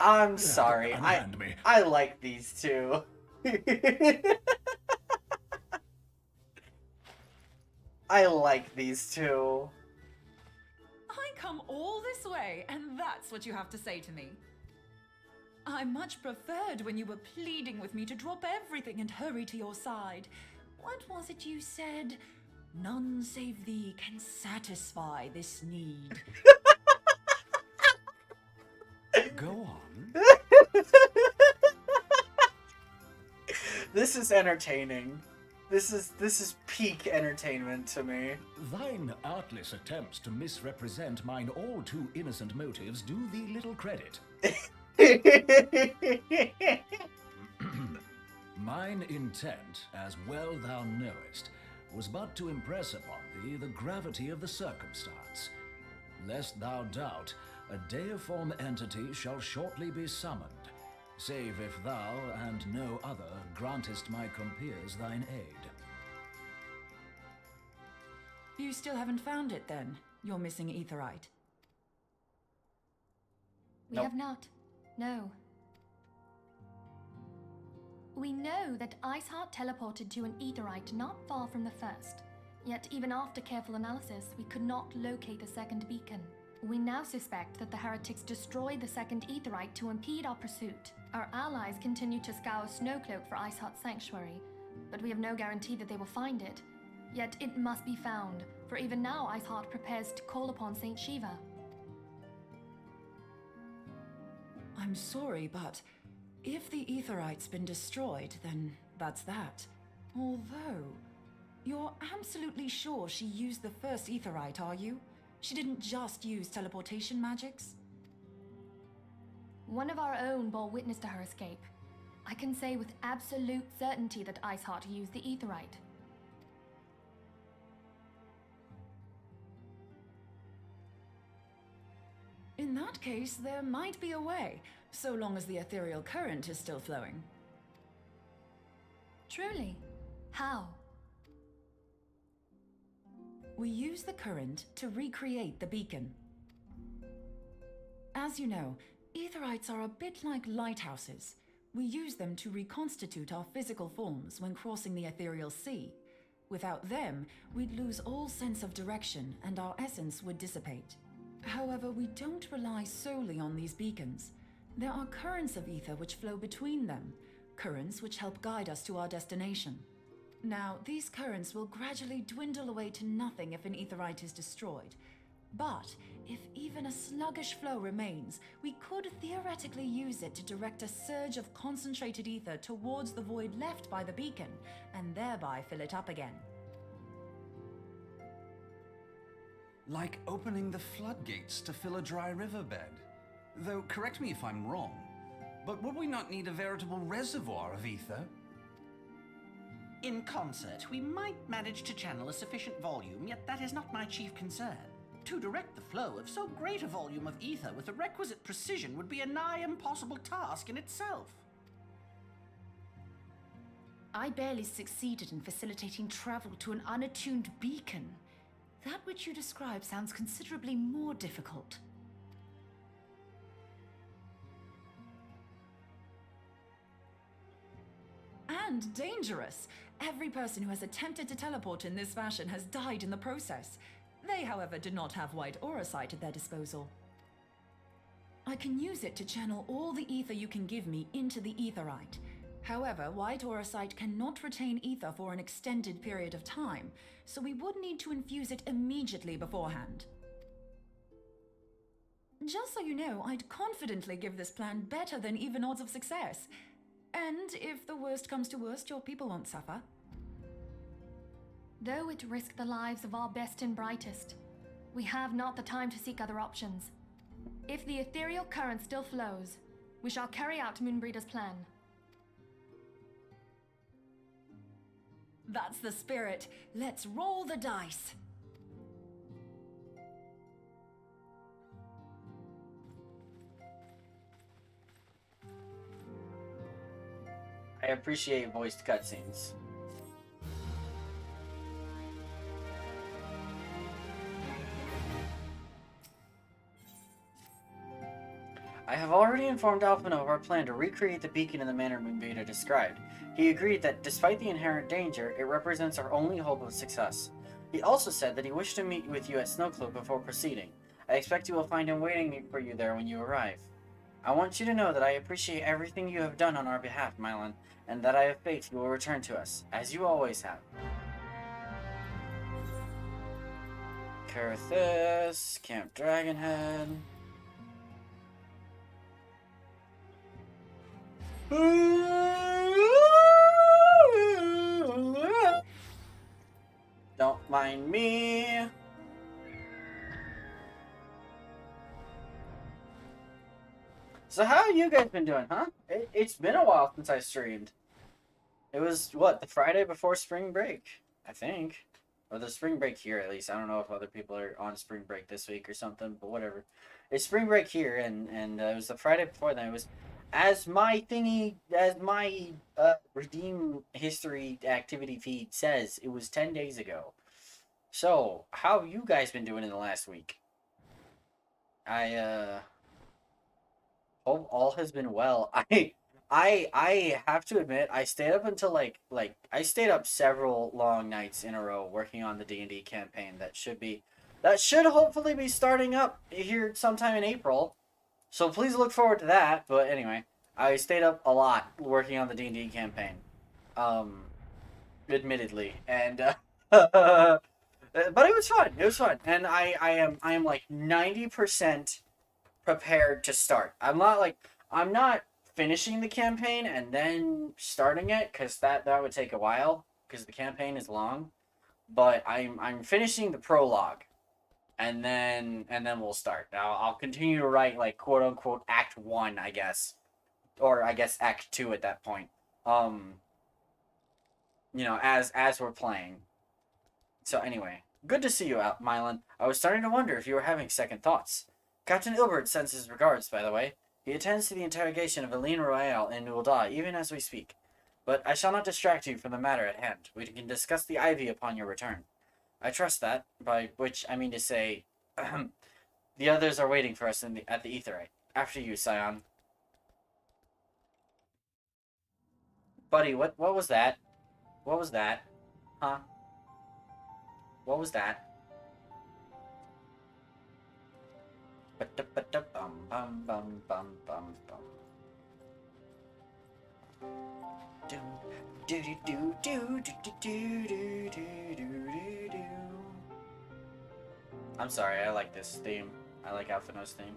I'm sorry. Unhand me. I like these two. I like these two. I come all this way, and that's what you have to say to me. I much preferred when you were pleading with me to drop everything and hurry to your side. What was it you said? None save thee can satisfy this need. Go on. This is entertaining. This is peak entertainment to me. Thine artless attempts to misrepresent mine all too innocent motives do thee little credit. Mine intent, as well thou knowest, was but to impress upon thee the gravity of the circumstance. Lest thou doubt, a deiform entity shall shortly be summoned, save if thou and no other grantest my compeers thine aid. You still haven't found it then, your missing aetherite? We Nope. have not. No. We know that Iceheart teleported to an aetherite not far from the first. Yet even after careful analysis, we could not locate a second beacon. We now suspect that the heretics destroyed the second aetherite to impede our pursuit. Our allies continue to scour Snowcloak for Iceheart's sanctuary, but we have no guarantee that they will find it. Yet it must be found, for even now Iceheart prepares to call upon Saint Shiva. I'm sorry, but if the aetherite's been destroyed, then that's that. Although, you're absolutely sure she used the first aetherite, are you? She didn't just use teleportation magics? One of our own bore witness to her escape. I can say with absolute certainty that Iceheart used the aetherite. In that case, there might be a way, so long as the ethereal current is still flowing. Truly? How? We use the current to recreate the beacon. As you know, aetherites are a bit like lighthouses. We use them to reconstitute our physical forms when crossing the ethereal sea. Without them, we'd lose all sense of direction and our essence would dissipate. However, we don't rely solely on these beacons. There are currents of ether which flow between them, currents which help guide us to our destination. Now, these currents will gradually dwindle away to nothing if an aetherite is destroyed. But if even a sluggish flow remains, we could theoretically use it to direct a surge of concentrated ether towards the void left by the beacon, and thereby fill it up again. Like opening the floodgates to fill a dry riverbed. Though, correct me if I'm wrong, but would we not need a veritable reservoir of ether? In concert, we might manage to channel a sufficient volume, yet that is not my chief concern. To direct the flow of so great a volume of ether with the requisite precision would be a nigh impossible task in itself. I barely succeeded in facilitating travel to an unattuned beacon. That which you describe sounds considerably more difficult. And dangerous. Every person who has attempted to teleport in this fashion has died in the process. They, however, did not have white aura sight at their disposal. I can use it to channel all the ether you can give me into the aetherite. However, white aura sight cannot retain ether for an extended period of time, so we would need to infuse it immediately beforehand. Just so you know, I'd confidently give this plan better than even odds of success. And if the worst comes to worst, your people won't suffer. Though it risked the lives of our best and brightest, we have not the time to seek other options. If the ethereal current still flows, we shall carry out Moonbreeder's plan. That's the spirit. Let's roll the dice. I appreciate voiced cutscenes. I have already informed Alpino of our plan to recreate the beacon in the manner Moonbeta described. He agreed that, despite the inherent danger, it represents our only hope of success. He also said that he wished to meet with you at Snowcloak before proceeding. I expect you will find him waiting for you there when you arrive. I want you to know that I appreciate everything you have done on our behalf, Mylan, and that I have faith you will return to us, as you always have. Karithus, Camp Dragonhead. Don't mind me. So how have you guys been doing, huh? It's been a while since I streamed. It was, what, the Friday before spring break, I think. Or the spring break here, at least. I don't know if other people are on spring break this week or something, but whatever. It's spring break here, and it was the Friday before that. It was, as my Redeem History activity feed says, it was 10 days ago. So, how have you guys been doing in the last week? I hope all has been well. I have to admit, I stayed up until I stayed up several long nights in a row working on the D&D campaign that should hopefully be starting up here sometime in April. So please look forward to that. But anyway, I stayed up a lot working on the D&D campaign. Admittedly, and but it was fun. It was fun. And I am like 90% prepared to start. I'm not finishing the campaign and then starting it, because that would take a while because the campaign is long. But I'm finishing the prologue, and then we'll start. Now I'll continue to write, like, quote unquote Act 1, I guess, or I guess Act 2 at that point. As we're playing. So anyway, good to see you out, Mylan. I was starting to wonder if you were having second thoughts. Captain Ilbert sends his regards, by the way. He attends to the interrogation of Aline Royale and will die even as we speak. But I shall not distract you from the matter at hand. We can discuss the Ivy upon your return. I trust that, by which I mean to say, the others are waiting for us at the Aetheryte. After you, Scion. Buddy, what was that? What was that? Huh? What was that? I'm sorry, I like this theme. I like Alphino's theme.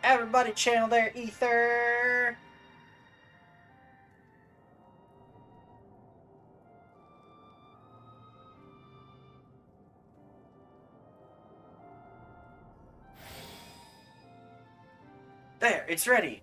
Everybody channel their ether! There, it's ready!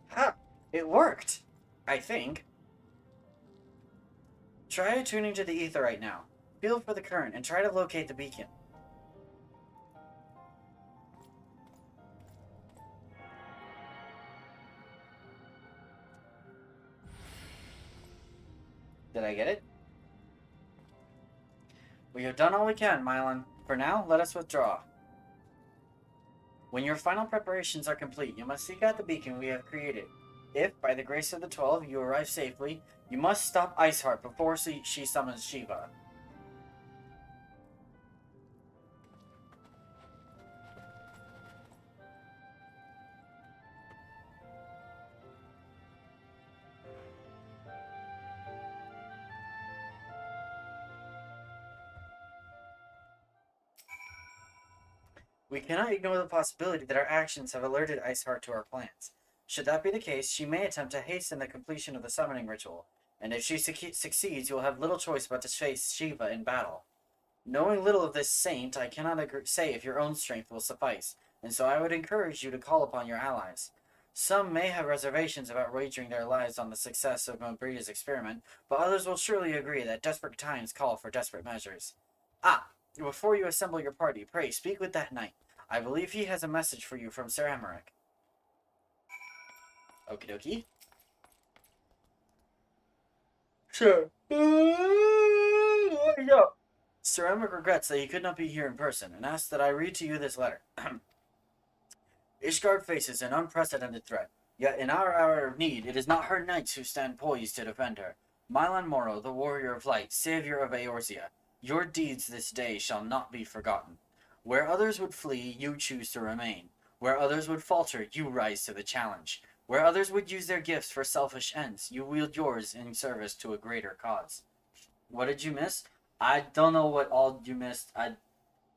Huh, it worked! I think. Try attuning to the ether right now. Feel for the current and try to locate the beacon. Did I get it? We have done all we can, Mylan. For now, let us withdraw. When your final preparations are complete, you must seek out the beacon we have created. If, by the grace of the 12, you arrive safely, you must stop Iceheart before she summons Shiva. We cannot ignore the possibility that our actions have alerted Iceheart to our plans. Should that be the case, she may attempt to hasten the completion of the summoning ritual, and if she succeeds, you will have little choice but to face Shiva in battle. Knowing little of this saint, I cannot say if your own strength will suffice, and so I would encourage you to call upon your allies. Some may have reservations about wagering their lives on the success of Mobrida's experiment, but others will surely agree that desperate times call for desperate measures. Ah, before you assemble your party, pray speak with that knight. I believe he has a message for you from Sir Emmerich. Okie dokie. Sure. Yeah. Sir Emmerich regrets that he could not be here in person, and asks that I read to you this letter. Ishgard faces an unprecedented threat, yet in our hour of need, it is not her knights who stand poised to defend her. Mylan Morrow, the warrior of light, savior of Eorzea, your deeds this day shall not be forgotten. Where others would flee, you choose to remain. Where others would falter, you rise to the challenge. Where others would use their gifts for selfish ends, you wield yours in service to a greater cause. What did you miss? I don't know what all you missed.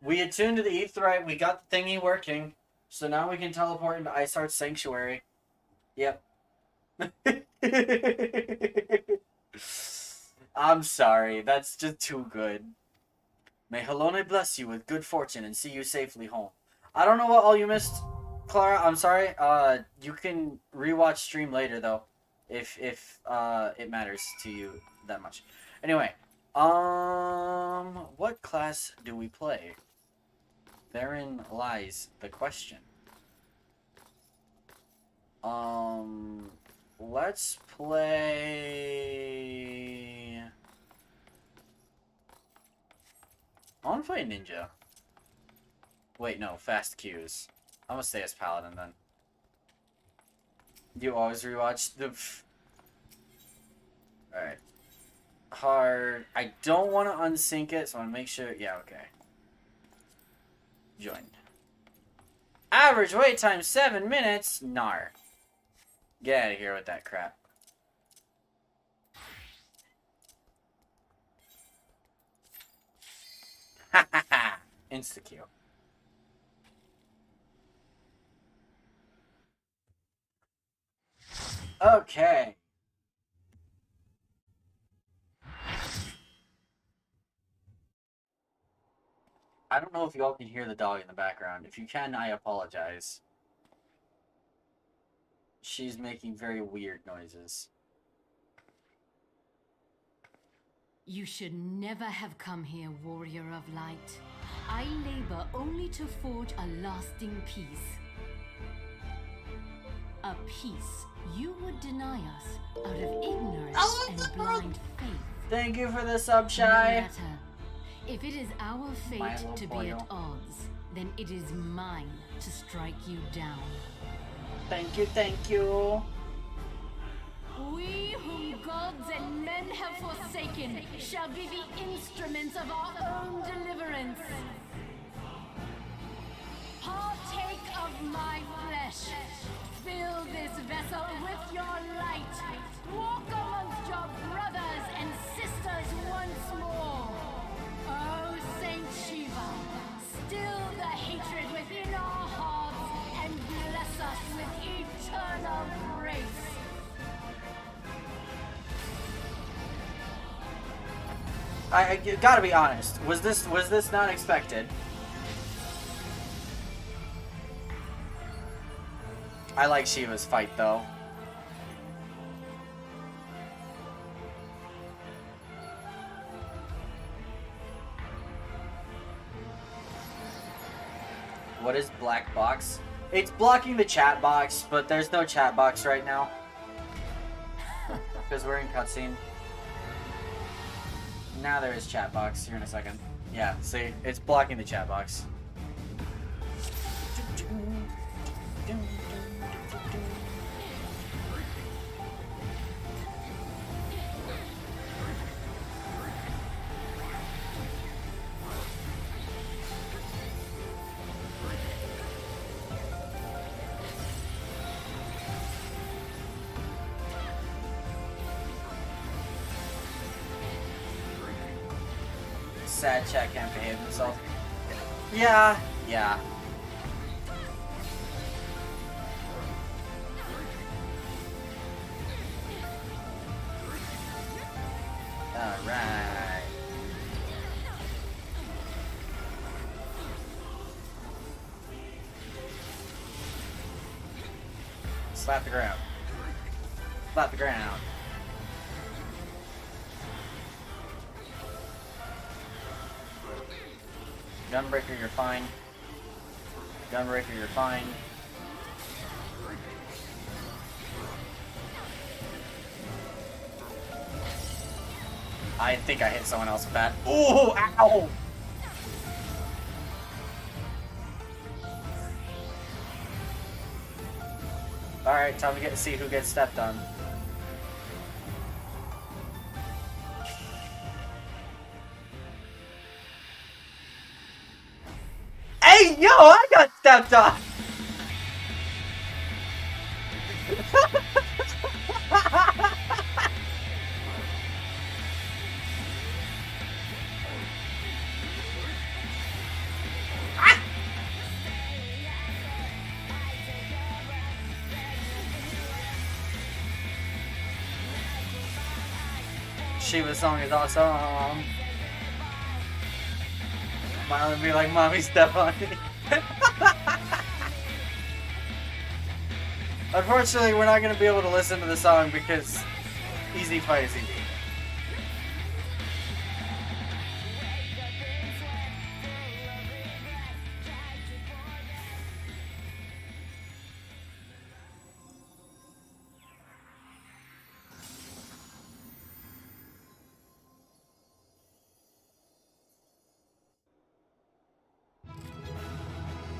We attuned to the Aetheryte, we got the thingy working, so now we can teleport into Iceheart's Sanctuary. Yep. I'm sorry, that's just too good. May Halone bless you with good fortune and see you safely home. I don't know what all you missed, Clara. I'm sorry. You can rewatch stream later though, if it matters to you that much. Anyway, what class do we play? Therein lies the question. Let's play. I want to play ninja. Wait, no, fast Qs. I'm gonna stay as paladin then. You always rewatch the. Alright. Hard. I don't want to unsync it, so I want to make sure. Yeah, okay. Join. Average wait time 7 minutes. Nar. Get out of here with that crap. Ha ha ha! Insta-Q. Okay. I don't know if y'all can hear the dog in the background. If you can, I apologize. She's making very weird noises. You should never have come here, warrior of light. I labor only to forge a lasting peace. A peace you would deny us out of ignorance and blind faith. Thank you for the sub, No Shy. matter. If it is our fate to be at odds, then it is mine to strike you down. Thank you, thank you. We whom gods and men have forsaken shall be the instruments of our own deliverance. Partake of my flesh. Fill this vessel with your light. Walk amongst your brothers and sisters once more. Oh, Saint Shiva, still the hatred within our hearts and bless us with eternal grace. I gotta be honest. Was this not expected? I like Shiva's fight though. What is black box? It's blocking the chat box, but there's no chat box right now. Because we're in cutscene. Now there is chat box here in a second. Yeah, see, it's blocking the chat box. Sad chat can't behave himself. Yeah. Alright. Slap the ground. Slap the ground. Gunbreaker, you're fine. Gunbreaker, you're fine. I think I hit someone else with that. Ooh, ow! Alright, time to get to see who gets stepped on. Hey, yo, I got stepped on! Shiva song is awesome. Smile and be like, Mommy, step on me. Unfortunately, we're not going to be able to listen to the song because Easy Fight is easy.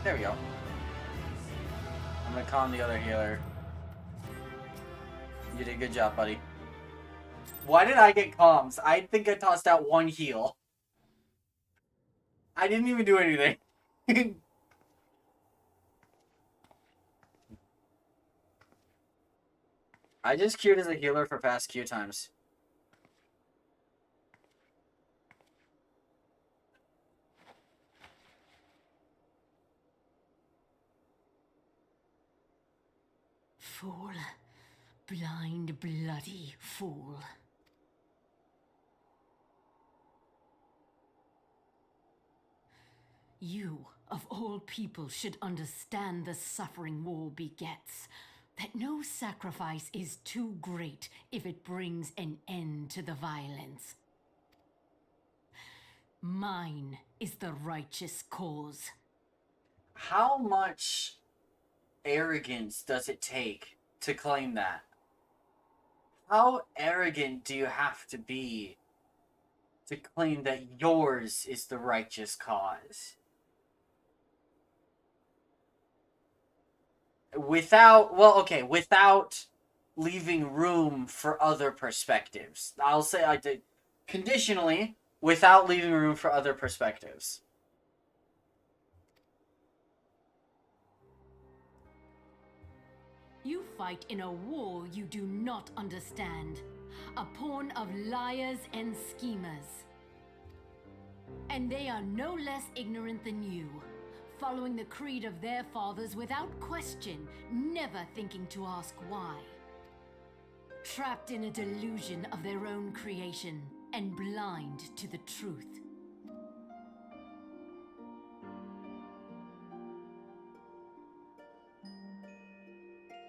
There we go. I'm gonna calm the other healer. You did a good job, buddy. Why did I get comms? I think I tossed out one heal. I didn't even do anything. I just queued as a healer for fast queue times. Fool. Blind, bloody fool. You, of all people, should understand the suffering war begets. That no sacrifice is too great if it brings an end to the violence. Mine is the righteous cause. How much arrogance does it take to claim that? How arrogant do you have to be to claim that yours is the righteous cause? Without leaving room for other perspectives. I'll say I did conditionally, without leaving room for other perspectives. You fight in a war you do not understand. A pawn of liars and schemers. And they are no less ignorant than you, following the creed of their fathers without question, never thinking to ask why. Trapped in a delusion of their own creation, and blind to the truth.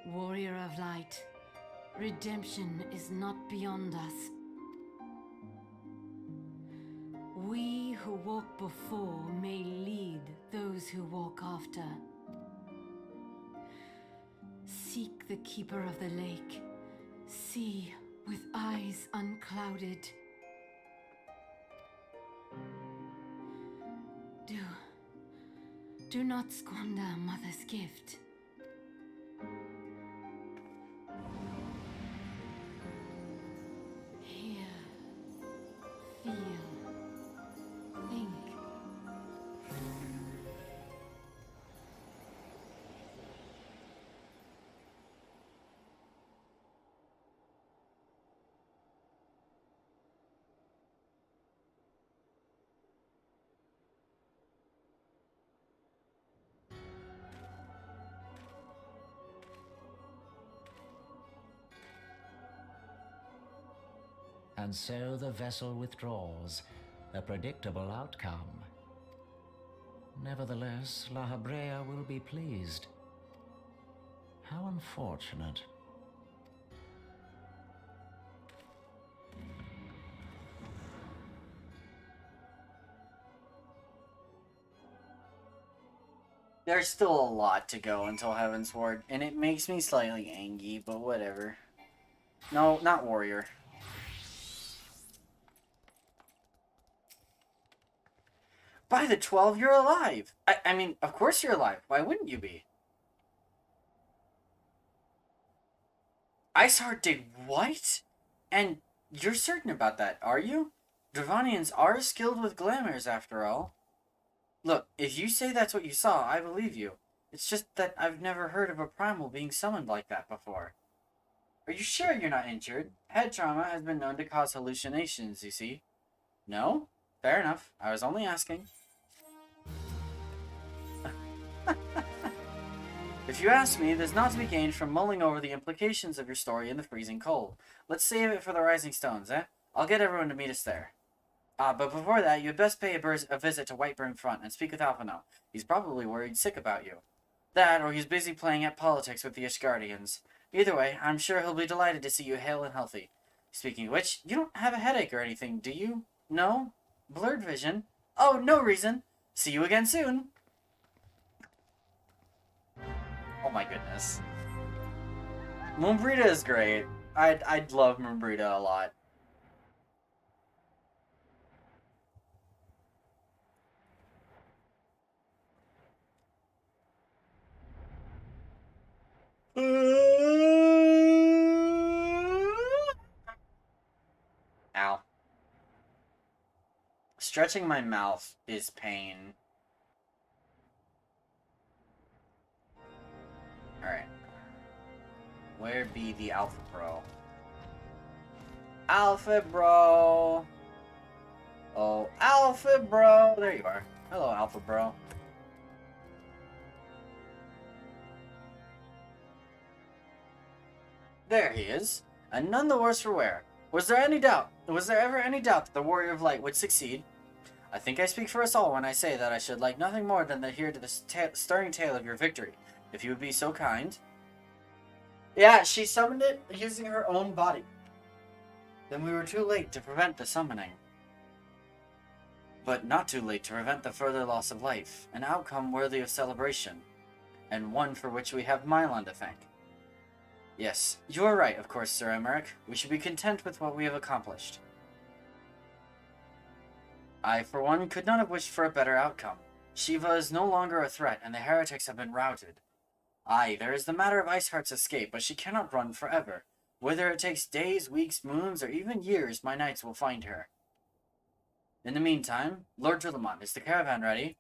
Warrior of light, redemption is not beyond us. We who walk before may lead those who walk after. Seek the keeper of the lake. See with eyes unclouded. Do not squander Mother's gift. Hear, feel, think. And so the vessel withdraws, a predictable outcome. Nevertheless, La Habrea will be pleased. How unfortunate. There's still a lot to go until Heaven's Ward, and it makes me slightly angry, but whatever. No, not Warrior. By the 12, you're alive! I mean, of course you're alive. Why wouldn't you be? Iceheart did what? And you're certain about that, are you? Dravanians are skilled with glamours, after all. Look, if you say that's what you saw, I believe you. It's just that I've never heard of a primal being summoned like that before. Are you sure you're not injured? Head trauma has been known to cause hallucinations, you see. No? Fair enough. I was only asking. If you ask me, there's not to be gained from mulling over the implications of your story in the freezing cold. Let's save it for the Rising Stones, eh? I'll get everyone to meet us there. But before that, you'd best pay a visit to Whiteburn Front and speak with Alphino. He's probably worried sick about you. That, or he's busy playing at politics with the Ishgardians. Either way, I'm sure he'll be delighted to see you hale and healthy. Speaking of which, you don't have a headache or anything, do you? No? Blurred vision? Oh, no reason. See you again soon. Oh my goodness. Moonbrita is great. I'd love Moonbrita a lot. Ow. Stretching my mouth is pain. Alright. Where be the Alpha Bro? Alpha Bro! Oh, Alpha Bro! There you are. Hello, Alpha Bro. There he is, and none the worse for wear. Was there ever any doubt that the Warrior of Light would succeed? I think I speak for us all when I say that I should like nothing more than to hear the stirring tale of your victory, if you would be so kind. Yeah, she summoned it using her own body. Then we were too late to prevent the summoning. But not too late to prevent the further loss of life, an outcome worthy of celebration, and one for which we have Mylon to thank. Yes, you are right, of course, Sir Emmerich. We should be content with what we have accomplished. I, for one, could not have wished for a better outcome. Shiva is no longer a threat, and the heretics have been routed. Aye, there is the matter of Iceheart's escape, but she cannot run forever. Whether it takes days, weeks, moons, or even years, my knights will find her. In the meantime, Lord Drillamon, is the caravan ready?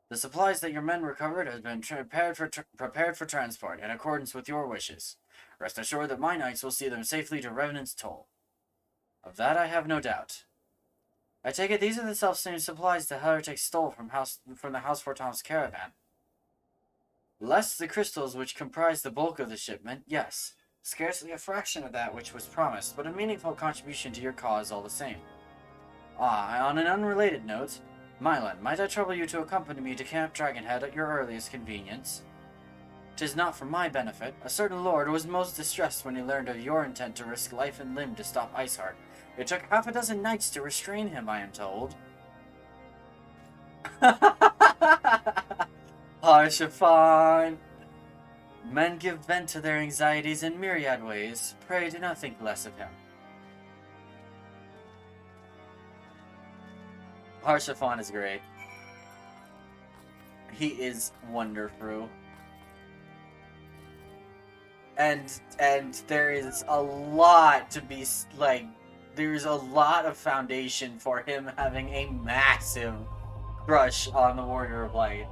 The supplies that your men recovered have been prepared for transport, in accordance with your wishes. Rest assured that my knights will see them safely to Revenant's Toll. Of that I have no doubt. I take it these are the self-same supplies the heretics stole from the House Fortom's caravan. Less the crystals which comprise the bulk of the shipment, yes. Scarcely a fraction of that which was promised, but a meaningful contribution to your cause all the same. On an unrelated note, Mylon, might I trouble you to accompany me to Camp Dragonhead at your earliest convenience? 'Tis not for my benefit. A certain lord was most distressed when he learned of your intent to risk life and limb to stop Iceheart. It took half a dozen knights to restrain him, I am told. Harshaphon! Men give vent to their anxieties in myriad ways. Pray do not think less of him. Harshaphon is great. He is wonderful. And there is a lot to be, like, there's a lot of foundation for him having a massive crush on the Warrior of Light.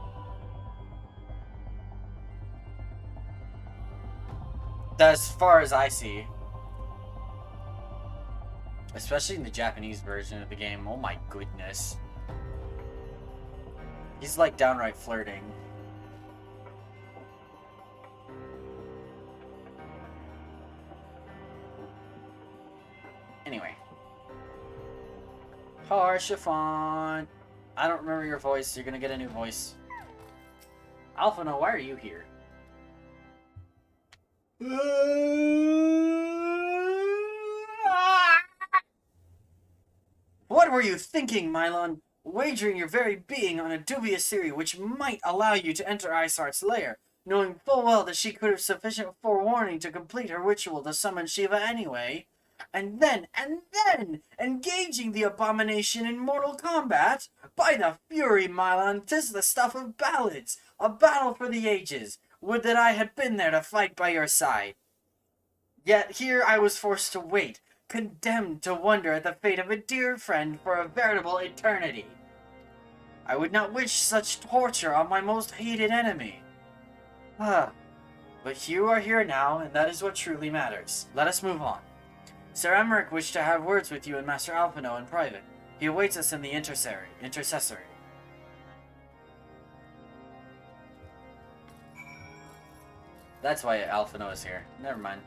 As far as I see. Especially in the Japanese version of the game. Oh my goodness. He's like downright flirting. Anyway. Harshaphon. I don't remember your voice. You're gonna get a new voice. Alphino, why are you here? What were you thinking, Mylon? Wagering your very being on a dubious theory which might allow you to enter Iceheart's lair, knowing full well that she could have sufficient forewarning to complete her ritual to summon Shiva anyway. And then, engaging the abomination in mortal combat? By the fury, Mylon, 'tis the stuff of ballads, a battle for the ages. Would that I had been there to fight by your side. Yet here I was forced to wait, condemned to wonder at the fate of a dear friend for a veritable eternity. I would not wish such torture on my most hated enemy. But you are here now, and that is what truly matters. Let us move on. Sir Emmerich wished to have words with you and Master Alphino in private. He awaits us in the intercessory. That's why Alphino is here. Never mind.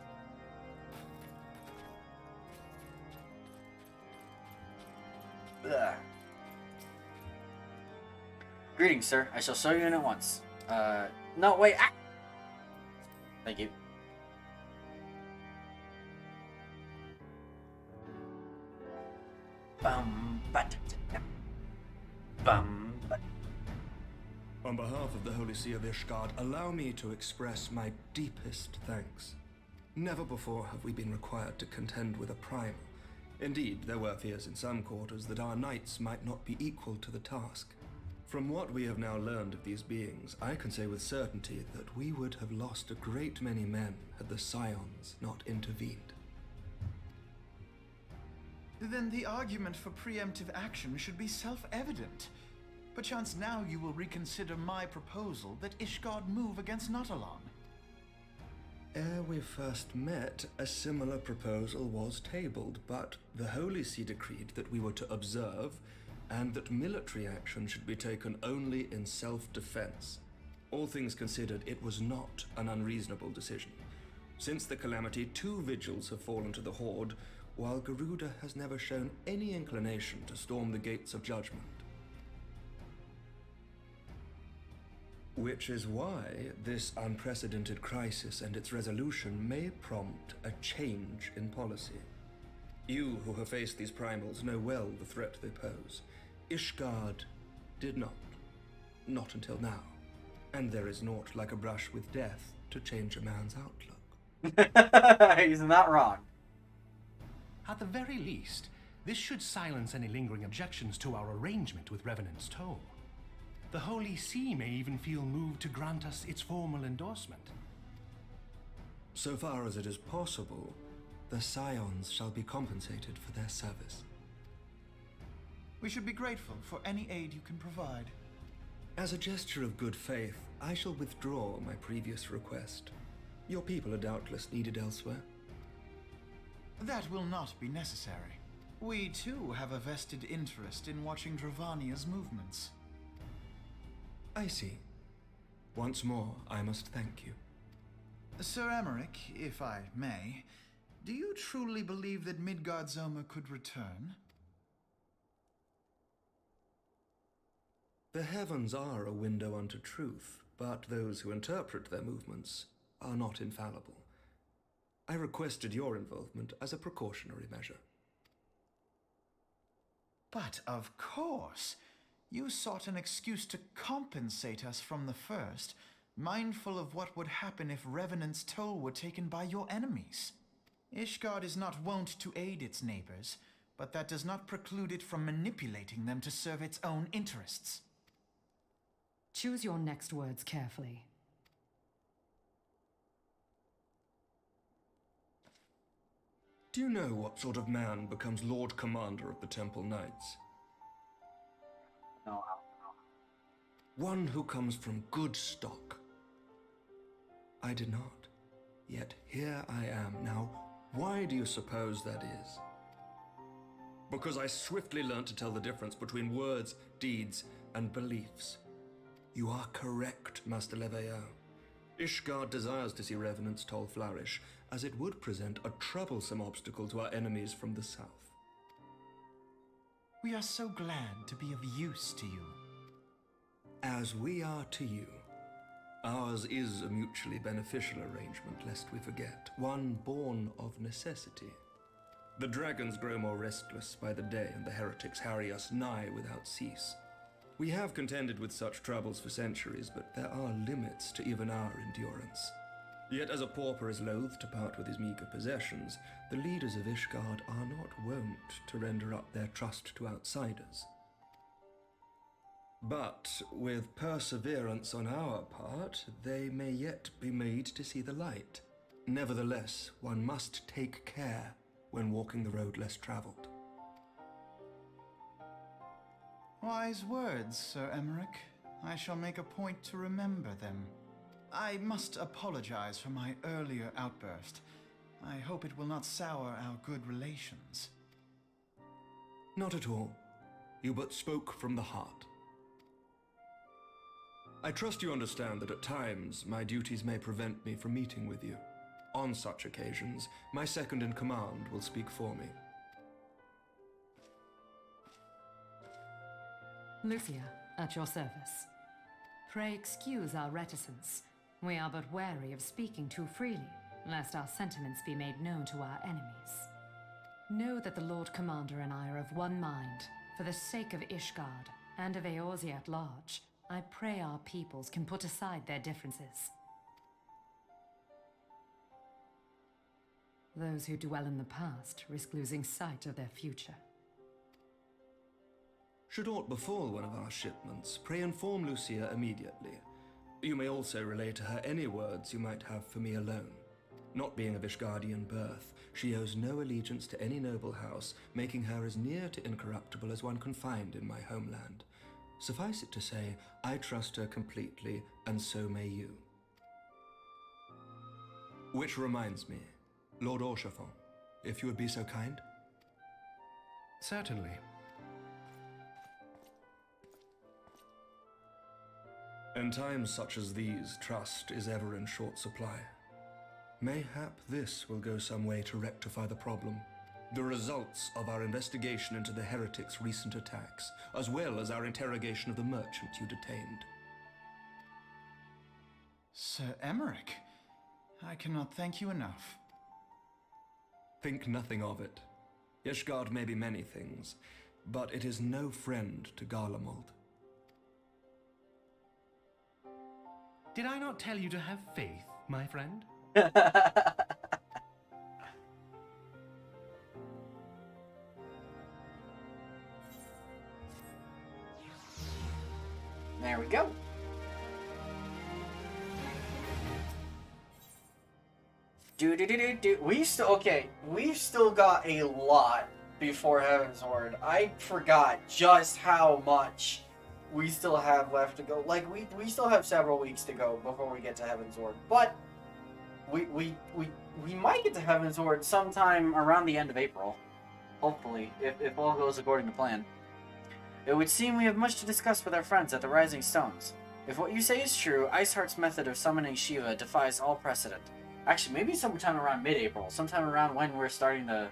Ugh. Greetings, sir. I shall show you in at once. No, wait. Ah! Thank you. On behalf of the Holy See of Ishgard, allow me to express my deepest thanks. Never before have we been required to contend with a primal. Indeed, there were fears in some quarters that our knights might not be equal to the task. From what we have now learned of these beings, I can say with certainty that we would have lost a great many men had the Scions not intervened. Then the argument for preemptive action should be self-evident. Perchance now you will reconsider my proposal that Ishgard move against Nautalon. Ere we first met, a similar proposal was tabled, but the Holy See decreed that we were to observe, and that military action should be taken only in self-defense. All things considered, it was not an unreasonable decision. Since the calamity, 2 vigils have fallen to the Horde, while Garuda has never shown any inclination to storm the gates of judgment. Which is why this unprecedented crisis and its resolution may prompt a change in policy. You who have faced these primals know well the threat they pose. Ishgard did not. Not until now. And there is naught like a brush with death to change a man's outlook. He's not wrong. At the very least, this should silence any lingering objections to our arrangement with Revenant's Toll. The Holy See may even feel moved to grant us its formal endorsement. So far as it is possible, the Scions shall be compensated for their service. We should be grateful for any aid you can provide. As a gesture of good faith, I shall withdraw my previous request. Your people are doubtless needed elsewhere. That will not be necessary. We too have a vested interest in watching Dravania's movements. I see. Once more, I must thank you. Sir Emmerich, if I may, do you truly believe that Midgard-Zoma could return? The heavens are a window unto truth, but those who interpret their movements are not infallible. I requested your involvement as a precautionary measure. But of course! You sought an excuse to compensate us from the first, mindful of what would happen if Revenant's Toll were taken by your enemies. Ishgard is not wont to aid its neighbors, but that does not preclude it from manipulating them to serve its own interests. Choose your next words carefully. Do you know what sort of man becomes Lord Commander of the Temple Knights? No. One who comes from good stock. I did not. Yet here I am. Now, why do you suppose that is? Because I swiftly learned to tell the difference between words, deeds, and beliefs. You are correct, Master Leveilleur. Ishgard desires to see Revenant's Toll flourish, as it would present a troublesome obstacle to our enemies from the south. We are so glad to be of use to you. As we are to you. Ours is a mutually beneficial arrangement, lest we forget, one born of necessity. The dragons grow more restless by the day, and the heretics harry us nigh without cease. We have contended with such troubles for centuries, but there are limits to even our endurance. Yet as a pauper is loath to part with his meager possessions, the leaders of Ishgard are not wont to render up their trust to outsiders. But with perseverance on our part, they may yet be made to see the light. Nevertheless, one must take care when walking the road less traveled. Wise words, Sir Emmerich. I shall make a point to remember them. I must apologize for my earlier outburst. I hope it will not sour our good relations. Not at all. You but spoke from the heart. I trust you understand that at times my duties may prevent me from meeting with you. On such occasions, my second in command will speak for me. Lucia, at your service. Pray excuse our reticence. We are but wary of speaking too freely, lest our sentiments be made known to our enemies. Know that the Lord Commander and I are of one mind. For the sake of Ishgard, and of Eorzea at large, I pray our peoples can put aside their differences. Those who dwell in the past risk losing sight of their future. Should aught befall one of our shipments, pray inform Lucia immediately. You may also relay to her any words you might have for me alone. Not being of Ishgardian birth, she owes no allegiance to any noble house, making her as near to incorruptible as one can find in my homeland. Suffice it to say, I trust her completely, and so may you. Which reminds me, Lord Orchafon, if you would be so kind? Certainly. In times such as these, trust is ever in short supply. Mayhap this will go some way to rectify the problem. The results of our investigation into the heretics' recent attacks, as well as our interrogation of the merchant you detained. Sir Emmerich, I cannot thank you enough. Think nothing of it. Ishgard may be many things, but it is no friend to Garlemald. Did I not tell you to have faith, my friend? There we go. We've still got a lot before Heaven's Ward. I forgot just how much we still have left to go. Like, we still have several weeks to go before we get to Heaven's Ward. But we might get to Heaven's Ward sometime around the end of April. Hopefully, if all goes according to plan. It would seem we have much to discuss with our friends at the Rising Stones. If what you say is true, Iceheart's method of summoning Shiva defies all precedent. Actually, maybe sometime around mid-April, sometime around when we're starting the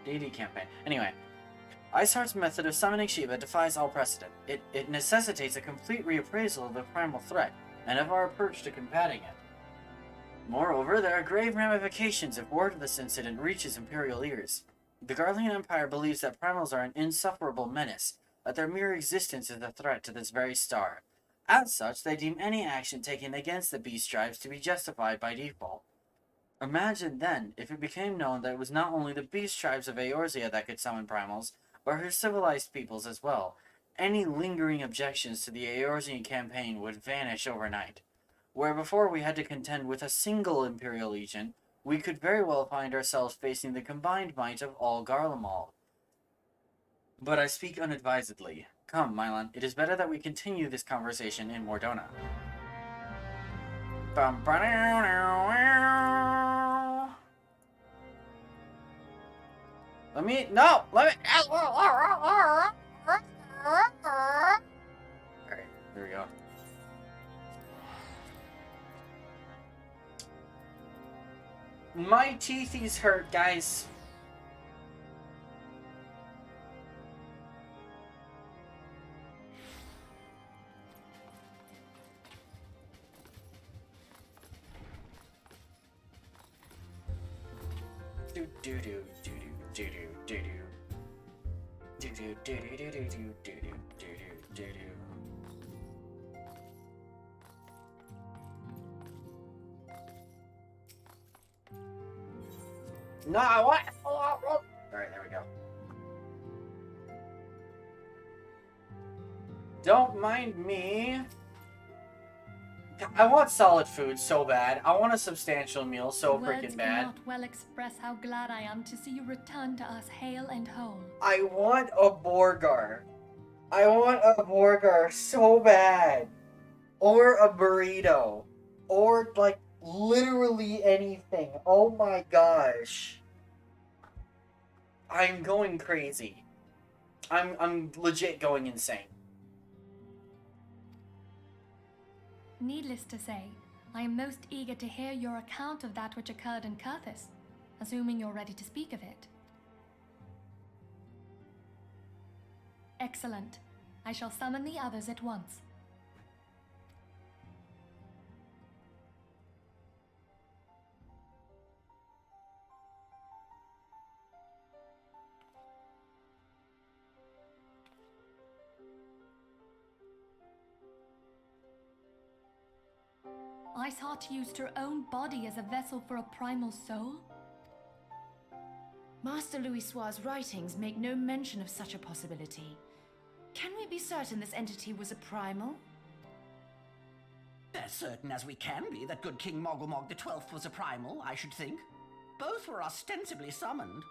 D&D campaign. Anyway, Iceheart's method of summoning Shiva defies all precedent. It necessitates a complete reappraisal of the primal threat, and of our approach to combating it. Moreover, there are grave ramifications if word of this incident reaches Imperial ears. The Garlean Empire believes that primals are an insufferable menace, that their mere existence is a threat to this very star. As such, they deem any action taken against the beast tribes to be justified by default. Imagine, then, if it became known that it was not only the beast tribes of Eorzea that could summon primals, but her civilized peoples as well. Any lingering objections to the Eorzean campaign would vanish overnight. Where before we had to contend with a single Imperial Legion, we could very well find ourselves facing the combined might of all Garlemald. But I speak unadvisedly. Come, Mylan, it is better that we continue this conversation in Mordona. Let me... Alright, here we go. My teethies hurt, guys. No, I want. All right, there we go. Don't mind me. I want solid food so bad. I want a substantial meal so freaking bad. Words cannot well express how glad I am to see you return to us hale and whole. I want a Borgar. I want a Borgar so bad. Or a burrito. Or, like, literally anything. Oh my gosh. I'm going crazy. I'm legit going insane. Needless to say, I am most eager to hear your account of that which occurred in Kurthis, assuming you're ready to speak of it. Excellent. I shall summon the others at once. Iceheart used her own body as a vessel for a primal soul? Master Louisoir's writings make no mention of such a possibility. Can we be certain this entity was a primal? As certain as we can be that good King Mogulmog the 12th was a primal, I should think. Both were ostensibly summoned.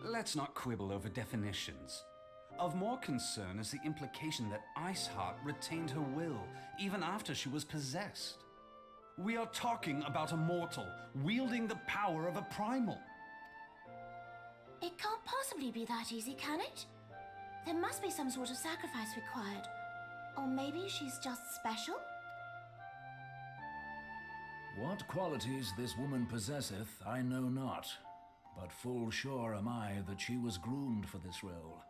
Let's not quibble over definitions. Of more concern is the implication that Iceheart retained her will even after she was possessed. We are talking about a mortal wielding the power of a primal. It can't possibly be that easy, can it? There must be some sort of sacrifice required. Or maybe she's just special? What qualities this woman possesseth, I know not, but full sure am I that she was groomed for this role.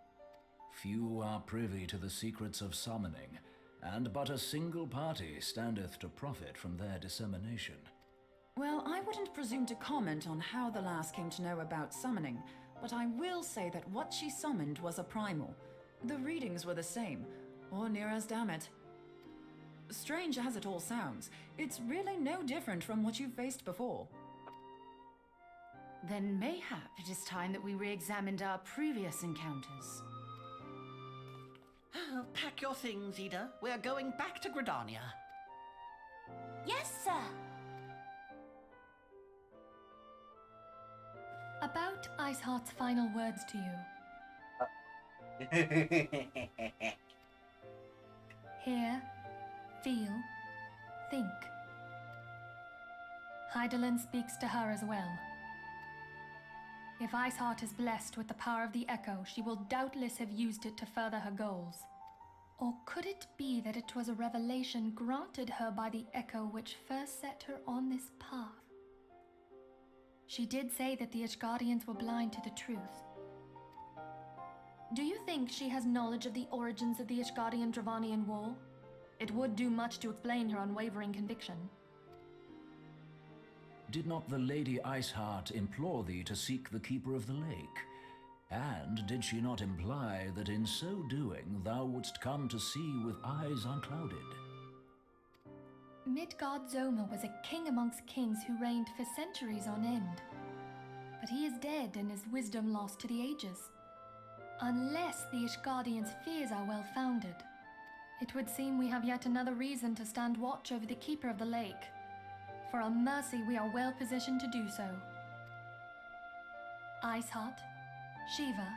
Few are privy to the secrets of summoning, and but a single party standeth to profit from their dissemination. Well, I wouldn't presume to comment on how the lass came to know about summoning, but I will say that what she summoned was a primal. The readings were the same, or near as damn it. Strange as it all sounds, it's really no different from what you've faced before. Then mayhap it is time that we re-examined our previous encounters. Pack your things, Ida. We're going back to Gridania. Yes, sir. About Iceheart's final words to you. Hear, feel, think. Hydaelyn speaks to her as well. If Iceheart is blessed with the power of the Echo, she will doubtless have used it to further her goals. Or could it be that it was a revelation granted her by the Echo which first set her on this path? She did say that the Ishgardians were blind to the truth. Do you think she has knowledge of the origins of the Ishgardian-Dravanian War? It would do much to explain her unwavering conviction. Did not the Lady Iceheart implore thee to seek the Keeper of the Lake? And did she not imply that in so doing thou wouldst come to see with eyes unclouded? Midgard-Zoma was a king amongst kings who reigned for centuries on end. But he is dead and his wisdom lost to the ages. Unless the Ishgardians' fears are well founded. It would seem we have yet another reason to stand watch over the Keeper of the Lake. For a mercy, we are well positioned to do so. Iceheart, Shiva,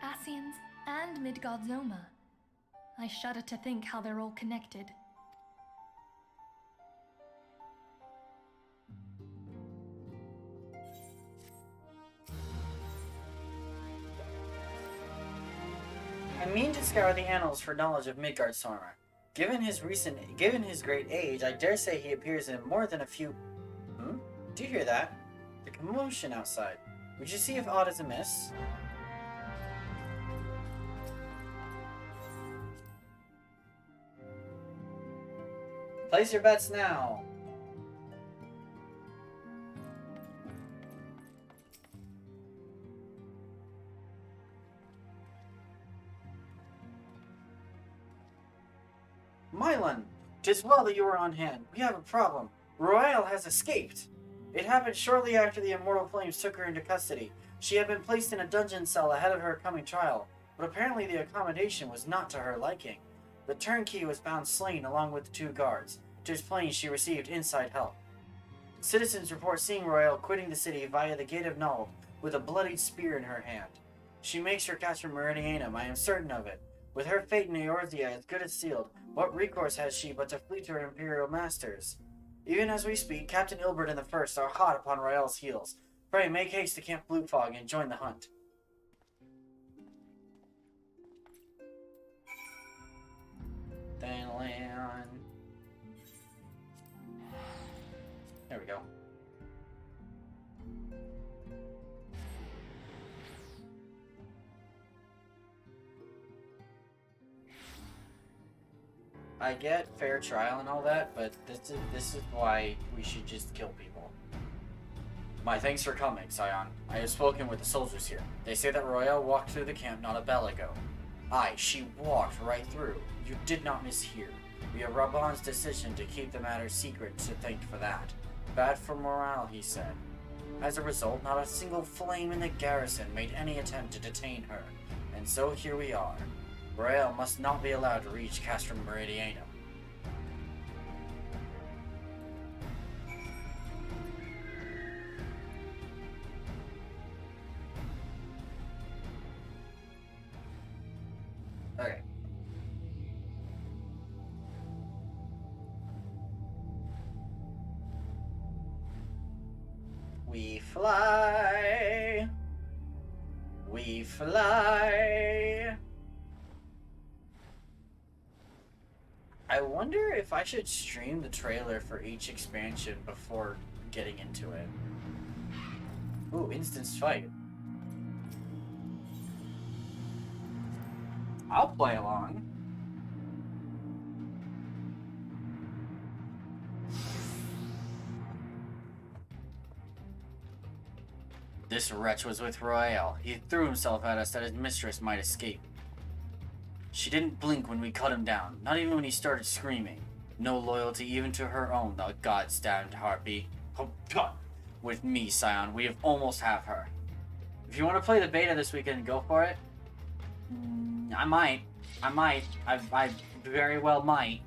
Ascians, and Midgard-Zoma. I shudder to think how they're all connected. I mean to scour the annals for knowledge of Midgard-Zoma. Given his great age, I dare say he appears in more than a few... Do you hear that? The commotion outside. Would you see if aught is amiss? Place your bets now. Mylan, 'tis well that you are on hand. We have a problem. Royale has escaped. It happened shortly after the Immortal Flames took her into custody. She had been placed in a dungeon cell ahead of her coming trial, but apparently the accommodation was not to her liking. The turnkey was found slain along with the 2 guards. It is plain she received inside help. Citizens report seeing Royale quitting the city via the Gate of Nald with a bloodied spear in her hand. She makes her cast for Meridianum, I am certain of it. With her fate in Eorzea as good as sealed, what recourse has she but to flee to her imperial masters? Even as we speak, Captain Ilbert and the First are hot upon Royale's heels. Pray, make haste to Camp Bluefog and join the hunt. There we go. I get fair trial and all that, but this is why we should just kill people. My thanks for coming, Scion. I have spoken with the soldiers here. They say that Royale walked through the camp not a bell ago. Aye, she walked right through. You did not mishear. We are Raban's decision to keep the matter secret to thank for that. Bad for morale, he said. As a result, not a single flame in the garrison made any attempt to detain her. And so here we are. Royale must not be allowed to reach Castrum Meridianum. Okay. We fly. We fly. I wonder if I should stream the trailer for each expansion before getting into it. Ooh, instance fight. I'll play along. This wretch was with Royale. He threw himself at us that his mistress might escape. She didn't blink when we cut him down, not even when he started screaming. No loyalty even to her own, the goddamned harpy. Oh, God. With me, Scion, we have almost have her. If you want to play the beta this weekend, go for it. I might. I very well might.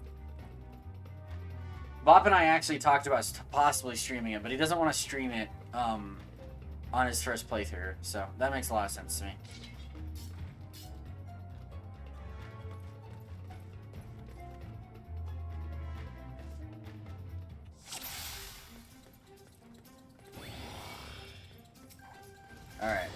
Bob and I actually talked about possibly streaming it, but he doesn't want to stream it on his first playthrough, so that makes a lot of sense to me. Alright.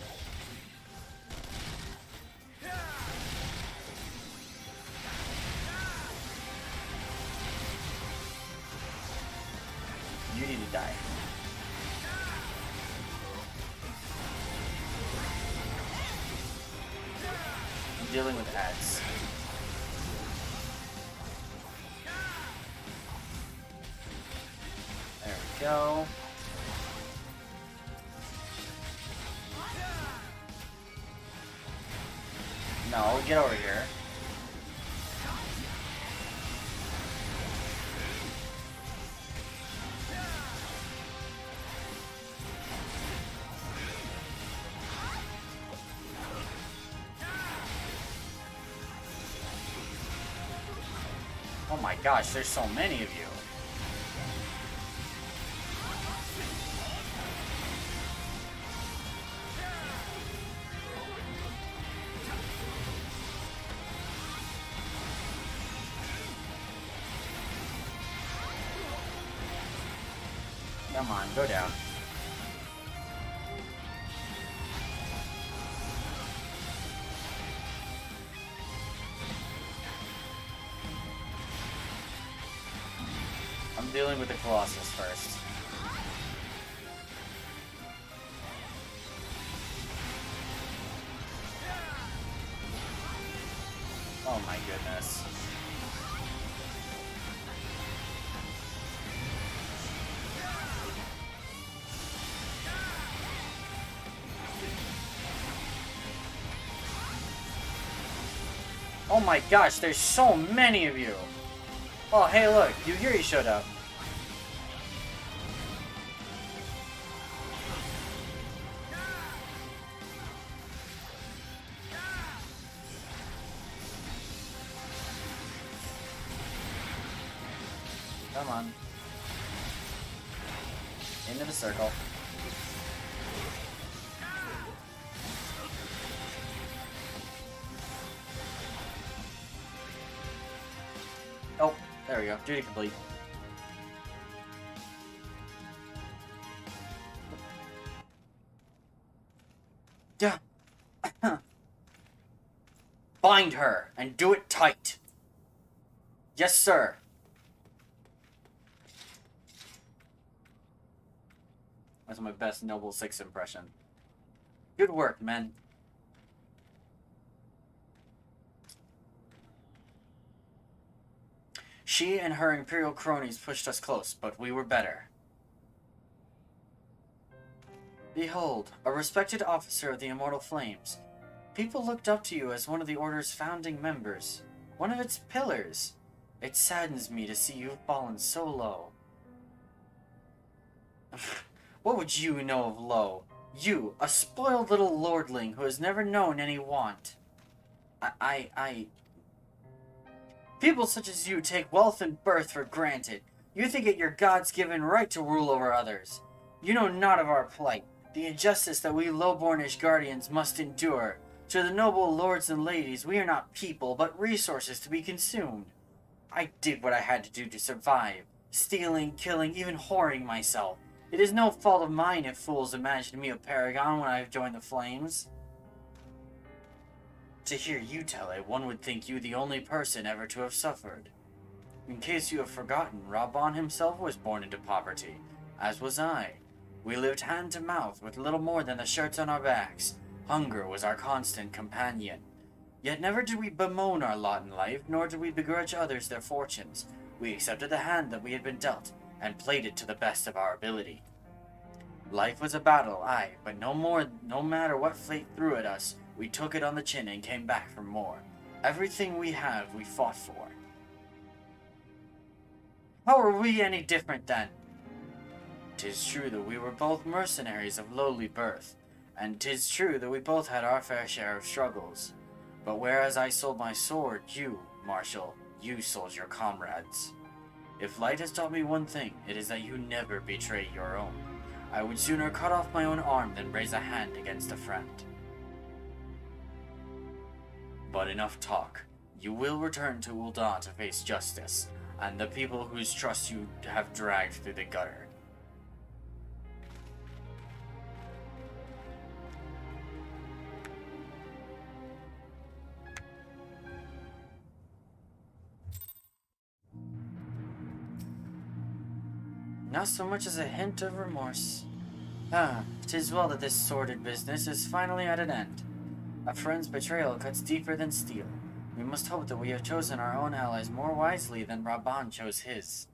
You need to die. I'm dealing with ads. There we go. No, get over here. Oh my gosh, there's so many of you. Come on, go down. I'm dealing with the Colossus first. Oh my goodness. Oh my gosh, there's so many of you! Oh, hey look, Yuri showed up. Come on. Into the circle. Oh, there we go. Duty complete. Yeah. Bind her and do it tight. Yes, sir. That's my best Noble 6 impression. Good work, men. She and her Imperial cronies pushed us close, but we were better. Behold, a respected officer of the Immortal Flames. People looked up to you as one of the Order's founding members, one of its pillars. It saddens me to see you've fallen so low. What would you know of low? You, a spoiled little lordling who has never known any want. People such as you take wealth and birth for granted. You think it your God's given right to rule over others. You know not of our plight, the injustice that we lowbornish guardians must endure. To the noble lords and ladies, we are not people, but resources to be consumed. I did what I had to do to survive, stealing, killing, even whoring myself. It is no fault of mine if fools imagined me a paragon when I joined the Flames. To hear you tell it, one would think you the only person ever to have suffered. In case you have forgotten, Raban himself was born into poverty, as was I. We lived hand to mouth with little more than the shirts on our backs. Hunger was our constant companion. Yet never did we bemoan our lot in life, nor did we begrudge others their fortunes. We accepted the hand that we had been dealt, and played it to the best of our ability. Life was a battle, aye, but no matter what fate threw at us, we took it on the chin and came back for more. Everything we have, we fought for. How are we any different then? 'Tis true that we were both mercenaries of lowly birth, and 'tis true that we both had our fair share of struggles. But whereas I sold my sword, you, Marshal, you sold your comrades. If light has taught me one thing, it is that you never betray your own. I would sooner cut off my own arm than raise a hand against a friend. But enough talk. You will return to Ul'dah to face justice, and the people whose trust you have dragged through the gutter. Not so much as a hint of remorse. 'Tis well that this sordid business is finally at an end. A friend's betrayal cuts deeper than steel. We must hope that we have chosen our own allies more wisely than Raban chose his.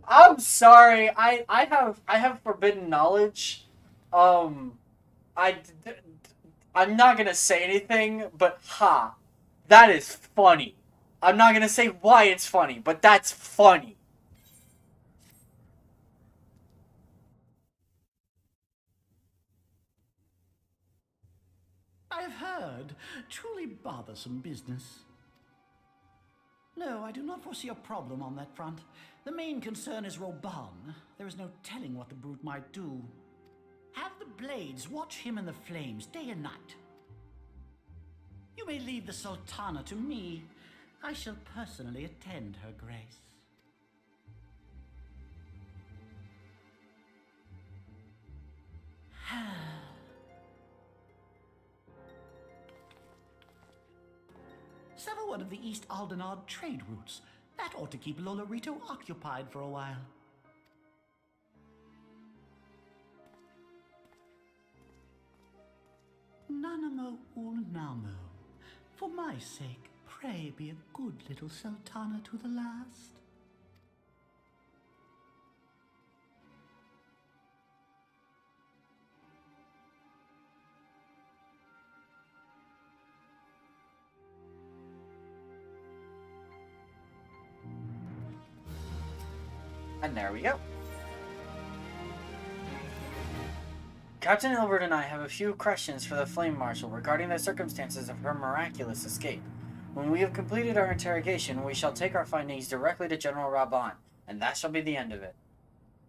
I'm sorry. I have forbidden knowledge. I'm not gonna say anything, but that is funny. I'm not gonna say why it's funny, but that's funny. I've heard. Truly bothersome business. No, I do not foresee a problem on that front. The main concern is Raban. There is no telling what the brute might do. Have the Blades watch him in the flames day and night. You may leave the Sultana to me. I shall personally attend her grace. Sever one of the East Aldenard trade routes. That ought to keep Lolorito occupied for a while. Nanamo Ulnamo. For my sake, pray be a good little Sultana to the last. And there we go. Captain Ilbert and I have a few questions for the Flame Marshal regarding the circumstances of her miraculous escape. When we have completed our interrogation, we shall take our findings directly to General Raban, and that shall be the end of it.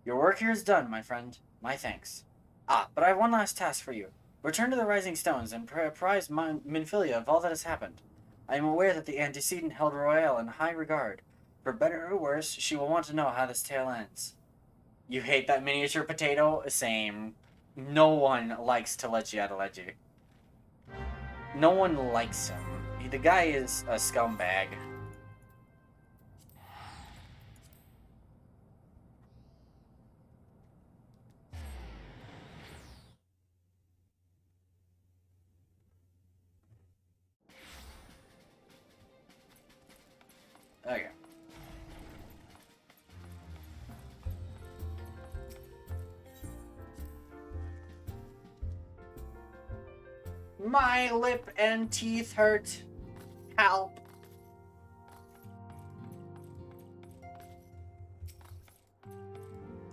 Your work here is done, my friend. My thanks. But I have one last task for you. Return to the Rising Stones and apprise Minfilia of all that has happened. I am aware that the antecedent held Royale in high regard. For better or worse, she will want to know how this tale ends. You hate that miniature potato? Same. No one likes Telechi. No one likes him. The guy is a scumbag. My lip and teeth hurt. Help.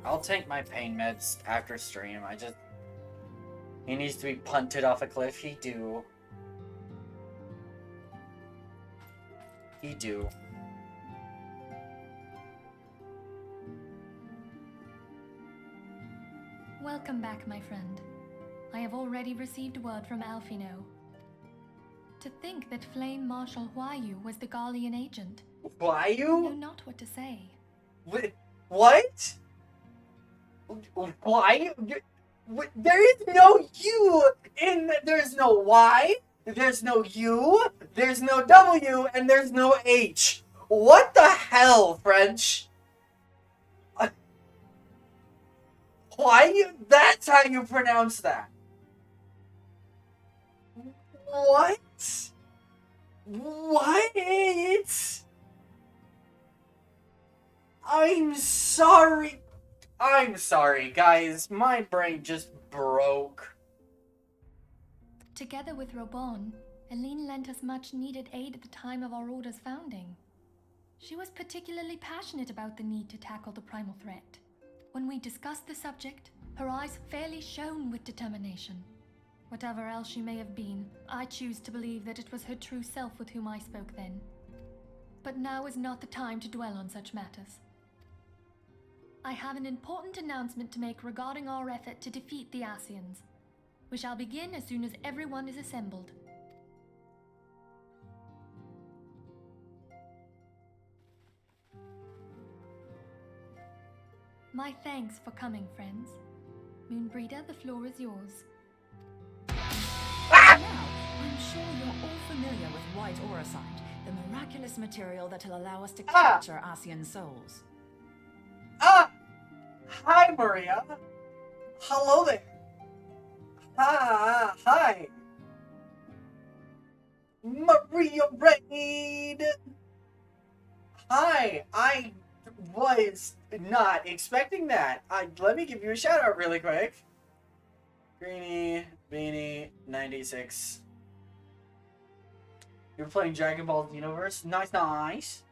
I'll take my pain meds after stream. He needs to be punted off a cliff. He do. He do. Welcome back, my friend. I have already received word from Alfino. To think that Flame Marshal Huayu was the Garlean agent. Huayu? I know not what to say. What? Why? There is no U in. There's no Y. There's no U. There's no W, and there's no H. What the hell, French? Why? That's how you pronounce that. What? What? I'm sorry. I'm sorry, guys. My brain just broke. Together with Robon, Aline lent us much needed aid at the time of our order's founding. She was particularly passionate about the need to tackle the primal threat. When we discussed the subject, her eyes fairly shone with determination. Whatever else she may have been, I choose to believe that it was her true self with whom I spoke then. But now is not the time to dwell on such matters. I have an important announcement to make regarding our effort to defeat the Asians. We shall begin as soon as everyone is assembled. My thanks for coming, friends. Moonbreeder, the floor is yours. Now, I'm sure you're all familiar with white aurosite, the miraculous material that'll allow us to capture Asian souls. Hi, Maria. Hello there. Hi. Maria Raid. Hi, I was not expecting that. Let me give you a shout out really quick. Greenie, Beanie, 96. You're playing Dragon Ball Xenoverse? Nice.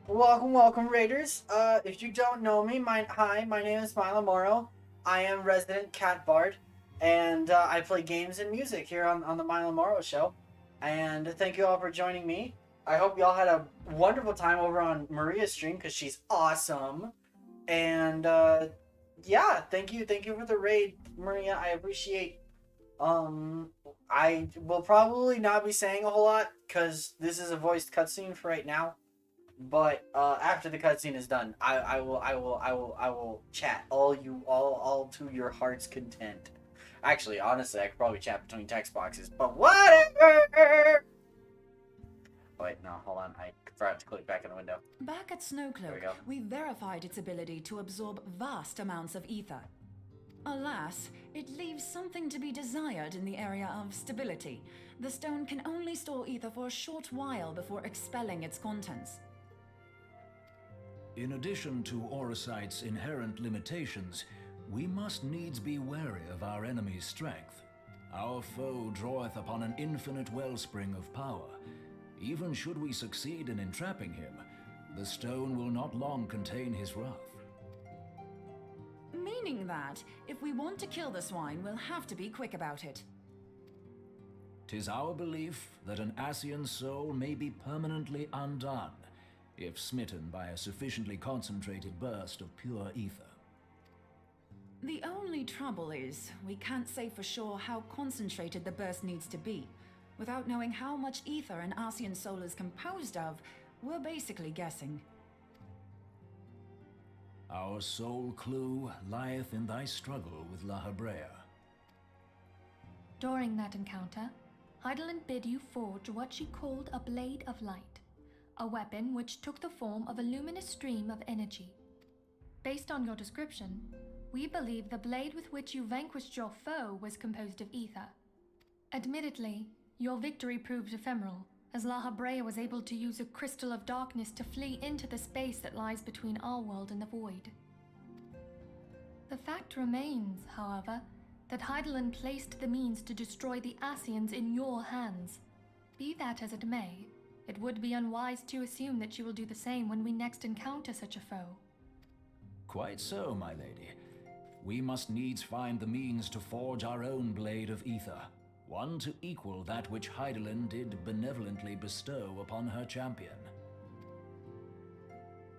Welcome, Raiders. If you don't know me, my name is Milo Moro. I am resident cat bard, and I play games and music here on the Milo Moro show. And thank you all for joining me. I hope y'all had a wonderful time over on Maria's stream, because she's awesome. And yeah, thank you for the raid, Maria. I appreciate. I will probably not be saying a whole lot because this is a voiced cutscene for right now. But after the cutscene is done, I will chat all to your heart's content. Actually, honestly, I could probably chat between text boxes, but whatever. Wait, no, hold on. I forgot to click back in the window. Back at Snowcloak, we verified its ability to absorb vast amounts of ether. Alas, it leaves something to be desired in the area of stability. The stone can only store ether for a short while before expelling its contents. In addition to aurosite's inherent limitations, we must needs be wary of our enemy's strength. Our foe draweth upon an infinite wellspring of power. Even should we succeed in entrapping him, the stone will not long contain his wrath. Meaning that, if we want to kill the swine, we'll have to be quick about it. 'Tis our belief that an Asian soul may be permanently undone, if smitten by a sufficiently concentrated burst of pure ether. The only trouble is, we can't say for sure how concentrated the burst needs to be. Without knowing how much ether an Asian soul is composed of, we're basically guessing. Our sole clue lieth in thy struggle with La Hebrea. During that encounter, Heidelin bid you forge what she called a Blade of Light, a weapon which took the form of a luminous stream of energy. Based on your description, we believe the blade with which you vanquished your foe was composed of ether. Admittedly, your victory proved ephemeral, as La Hebrea was able to use a crystal of darkness to flee into the space that lies between our world and the void. The fact remains, however, that Hydaelyn placed the means to destroy the Ascians in your hands. Be that as it may, it would be unwise to assume that she will do the same when we next encounter such a foe. Quite so, my lady. We must needs find the means to forge our own blade of ether, one to equal that which Hydaelyn did benevolently bestow upon her champion.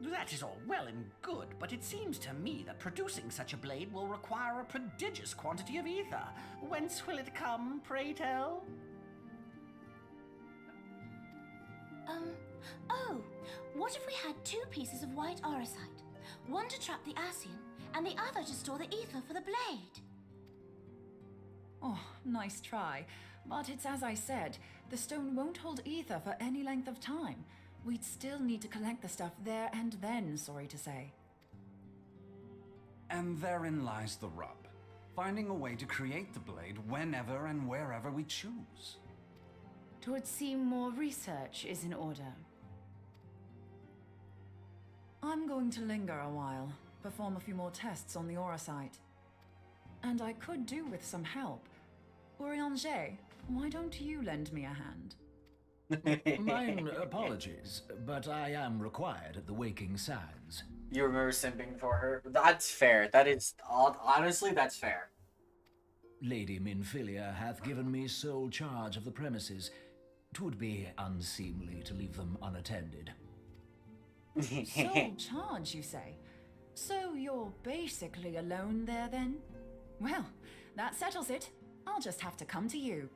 That is all well and good, but it seems to me that producing such a blade will require a prodigious quantity of ether. Whence will it come, pray tell? Oh, what if we had 2 pieces of white orosite? One to trap the Ascian, and the other to store the ether for the blade. Oh, nice try. But it's as I said, the stone won't hold ether for any length of time. We'd still need to collect the stuff there and then, sorry to say. And therein lies the rub. Finding a way to create the blade whenever and wherever we choose. 'Twould seem more research is in order. I'm going to linger a while, perform a few more tests on the orosite. And I could do with some help. Urianger, why don't you lend me a hand? Mine apologies, but I am required at the Waking Sands. You remember simping for her? That's fair. That is, honestly, that's fair. Lady Minfilia hath given me sole charge of the premises. 'Twould be unseemly to leave them unattended. Sole charge, you say? So you're basically alone there, then? Well, that settles it. I'll just have to come to you.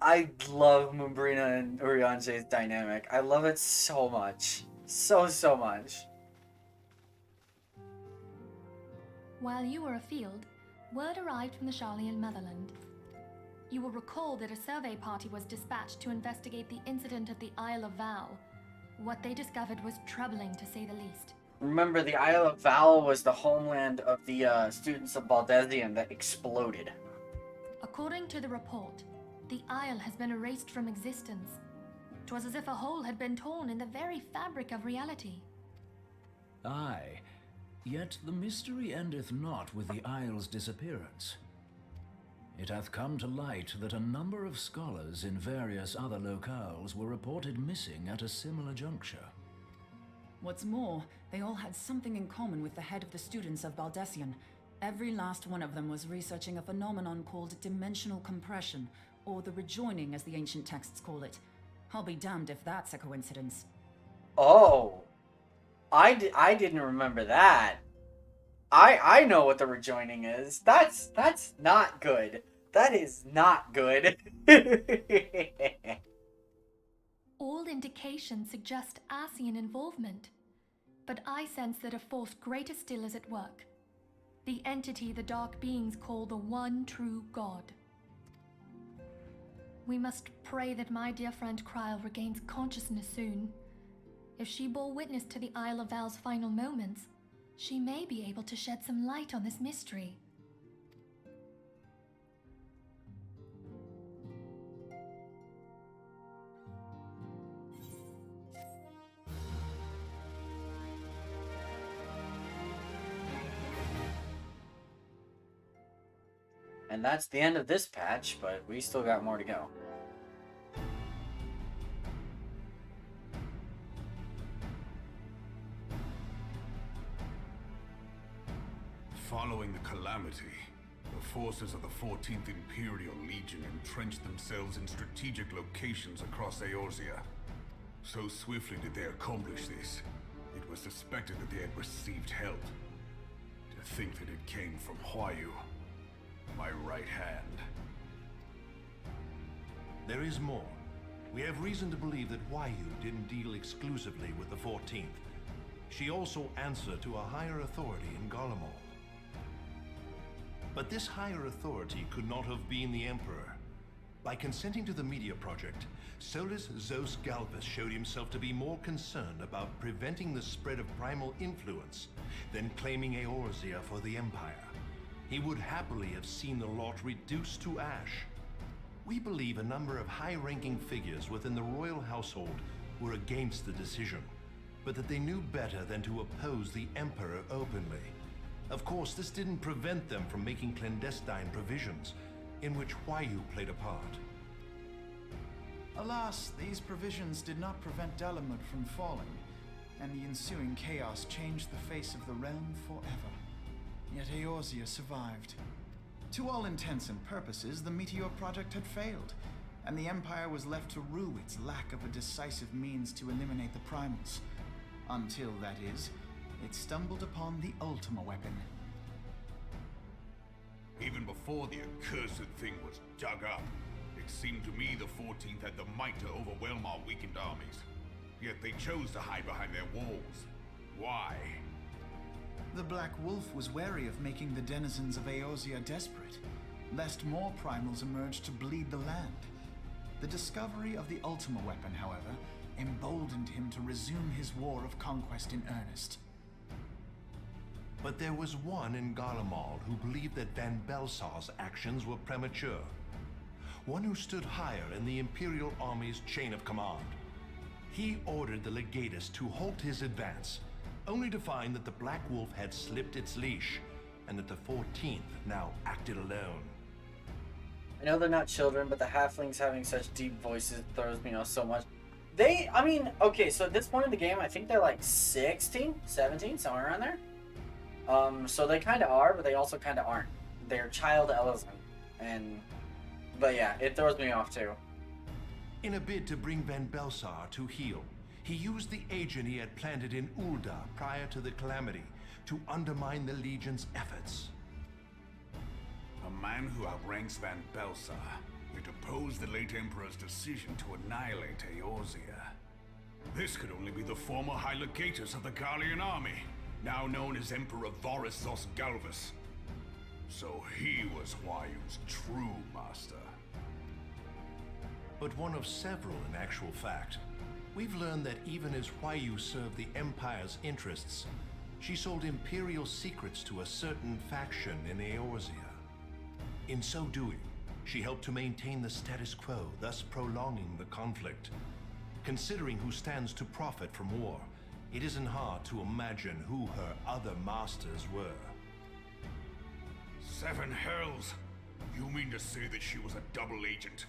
I love Mumbrina and Urianger's dynamic. I love it so much. So much. While you were afield, word arrived from the Sharlayan motherland. You will recall that a survey party was dispatched to investigate the incident at the Isle of Val. What they discovered was troubling, to say the least. Remember, the Isle of Val was the homeland of the students of Baldesion that exploded. According to the report, the isle has been erased from existence. 'Twas as if a hole had been torn in the very fabric of reality. Aye, yet the mystery endeth not with the isle's disappearance. It hath come to light that a number of scholars in various other locales were reported missing at a similar juncture. What's more, they all had something in common with the head of the students of Baldesion. Every last one of them was researching a phenomenon called dimensional compression, or the rejoining as the ancient texts call it. I'll be damned if that's a coincidence. Oh, I didn't remember that. I know what the rejoining is. That's not good. That is not good. All indications suggest Ascian involvement, but I sense that a force greater still is at work. The entity the Dark Beings call the One True God. We must pray that my dear friend Kryl regains consciousness soon. If she bore witness to the Isle of Val's final moments, she may be able to shed some light on this mystery. And that's the end of this patch, but we still got more to go. Following the calamity, the forces of the 14th Imperial Legion entrenched themselves in strategic locations across Eorzea. So swiftly did they accomplish this, it was suspected that they had received help. To think that it came from Huayu, my right hand. There is more. We have reason to believe that Huayu didn't deal exclusively with the 14th. She also answered to a higher authority in Garlemald. But this higher authority could not have been the Emperor. By consenting to the media project, Solus Zos Galvus showed himself to be more concerned about preventing the spread of primal influence than claiming Eorzea for the Empire. He would happily have seen the lot reduced to ash. We believe a number of high-ranking figures within the royal household were against the decision, but that they knew better than to oppose the Emperor openly. Of course, this didn't prevent them from making clandestine provisions, in which Huayu played a part. Alas, these provisions did not prevent Dalamud from falling, and the ensuing chaos changed the face of the realm forever. Yet Eorzea survived. To all intents and purposes, the Meteor Project had failed, and the Empire was left to rue its lack of a decisive means to eliminate the Primals. Until, that is, it stumbled upon the Ultima weapon. Even before the accursed thing was dug up, it seemed to me the 14th had the might to overwhelm our weakened armies. Yet they chose to hide behind their walls. Why? The Black Wolf was wary of making the denizens of Eorzea desperate, lest more primals emerge to bleed the land. The discovery of the Ultima weapon, however, emboldened him to resume his war of conquest in earnest. But there was one in Garlemald who believed that Van Belsar's actions were premature. One who stood higher in the Imperial Army's chain of command. He ordered the Legatus to halt his advance, only to find that the Black Wolf had slipped its leash, and that the 14th now acted alone. I know they're not children, but the halflings having such deep voices throws me off so much. Okay, so at this point in the game, I think they're like 16, 17, somewhere around there. So they kind of are, but they also kind of aren't. They're child Elizabeth, but yeah, it throws me off too. In a bid to bring Van Belsar to heel, he used the agent he had planted in Ul'dah prior to the Calamity to undermine the Legion's efforts. A man who outranks Van Belsar, yet opposed the late Emperor's decision to annihilate Eorzea. This could only be the former High Legatus of the Garlean army, now known as Emperor Varus Galvus. So he was Huayu's true master. But one of several in actual fact. We've learned that even as Huayu served the Empire's interests, she sold Imperial secrets to a certain faction in Eorzea. In so doing, she helped to maintain the status quo, thus prolonging the conflict. Considering who stands to profit from war, it isn't hard to imagine who her other masters were. Seven hells! You mean to say that she was a double agent?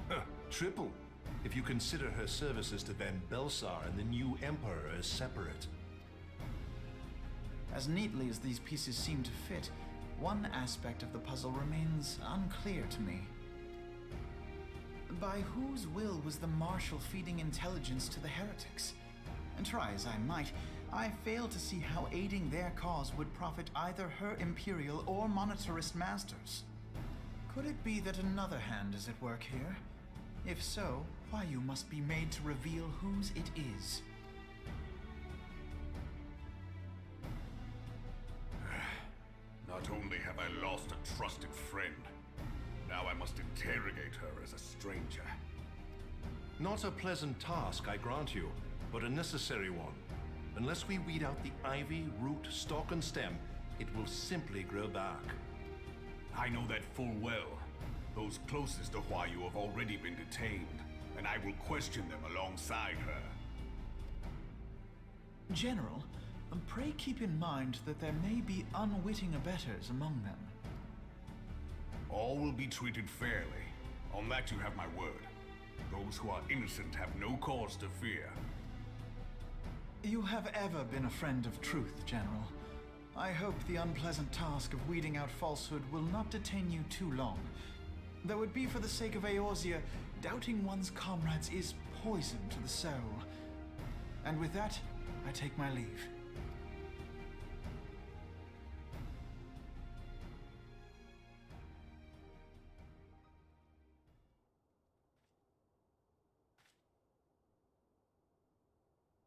Huh, triple, if you consider her services to Van Belsar and the new Emperor as separate. As neatly as these pieces seem to fit, one aspect of the puzzle remains unclear to me. By whose will was the Marshal feeding intelligence to the heretics? And try as I might, I fail to see how aiding their cause would profit either her Imperial or monetarist masters. Could it be that another hand is at work here? If so, Huayu must be made to reveal whose it is. Not only have I lost a trusted friend, now I must interrogate her as a stranger. Not a pleasant task, I grant you, but a necessary one. Unless we weed out the ivy, root, stalk, and stem, it will simply grow back. I know that full well. Those closest to Huayu have already been detained, and I will question them alongside her. General, pray keep in mind that there may be unwitting abettors among them. All will be treated fairly. On that you have my word. Those who are innocent have no cause to fear. You have ever been a friend of truth, General. I hope the unpleasant task of weeding out falsehood will not detain you too long. Though it be for the sake of Eorzea, doubting one's comrades is poison to the soul. And with that, I take my leave.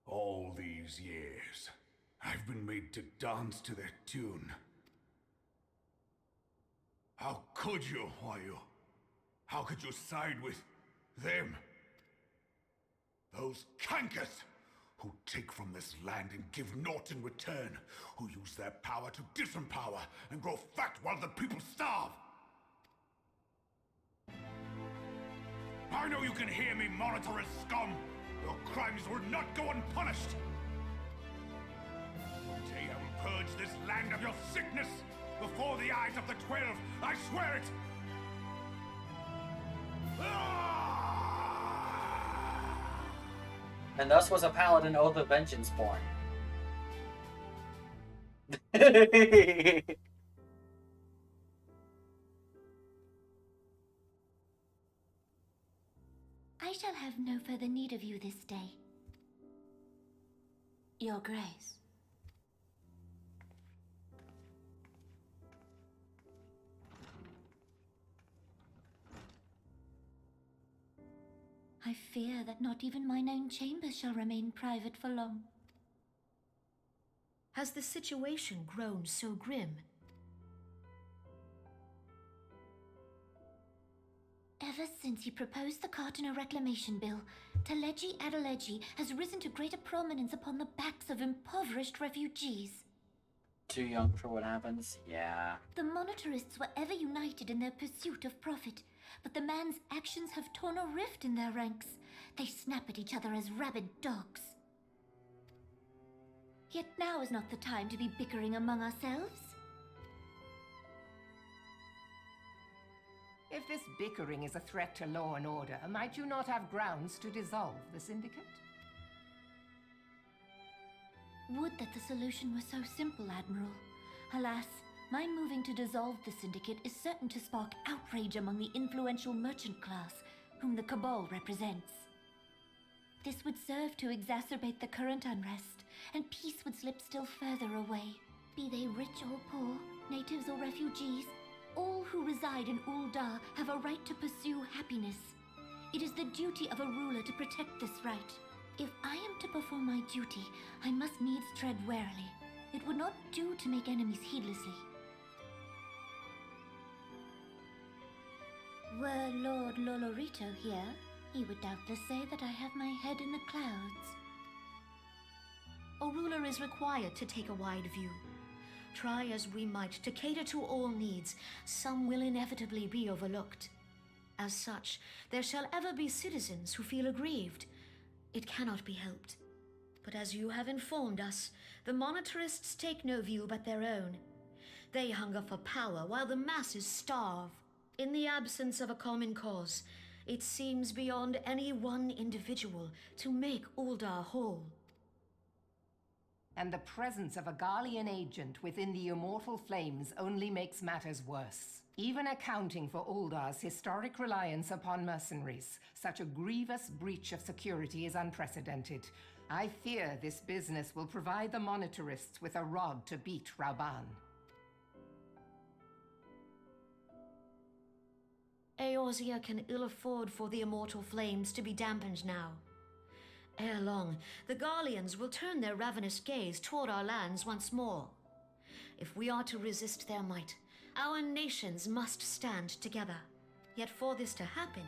All these years, I've been made to dance to their tune. How could you, Huayu? How could you side with them? Those cankers who take from this land and give naught in return, who use their power to disempower and grow fat while the people starve. I know you can hear me, monetarist scum, Your crimes will not go unpunished! One day I will purge this land of your sickness! Before the eyes of the 12, I swear it! And thus was a paladin oath of vengeance born. I shall have no further need of you this day. Your Grace. I fear that not even mine own chambers shall remain private for long. Has the situation grown so grim? Ever since he proposed the Cartiner Reclamation Bill, Teleji Adeleji has risen to greater prominence upon the backs of impoverished refugees. Too young for what happens? Yeah. The monetarists were ever united in their pursuit of profit, but the man's actions have torn a rift in their ranks. They snap at each other as rabid dogs. Yet now is not the time to be bickering among ourselves. If this bickering is a threat to law and order, might you not have grounds to dissolve the syndicate? Would that the solution were so simple, Admiral. Alas, my moving to dissolve the syndicate is certain to spark outrage among the influential merchant class, whom the Cabal represents. This would serve to exacerbate the current unrest, and peace would slip still further away. Be they rich or poor, natives or refugees, all who reside in Ul'dah have a right to pursue happiness. It is the duty of a ruler to protect this right. If I am to perform my duty, I must needs tread warily. It would not do to make enemies heedlessly. Were Lord Lolorito here, he would doubtless say that I have my head in the clouds. A ruler is required to take a wide view. Try as we might to cater to all needs, some will inevitably be overlooked. As such, there shall ever be citizens who feel aggrieved. It cannot be helped. But as you have informed us, the monetarists take no view but their own. They hunger for power while the masses starve. In the absence of a common cause, it seems beyond any one individual to make Ul'dah whole. And the presence of a Garlean agent within the Immortal Flames only makes matters worse. Even accounting for Uldah's historic reliance upon mercenaries, such a grievous breach of security is unprecedented. I fear this business will provide the monetarists with a rod to beat Rauban. Eorzea can ill afford for the Immortal Flames to be dampened now. Ere long, the Garleans will turn their ravenous gaze toward our lands once more. If we are to resist their might, our nations must stand together. Yet for this to happen,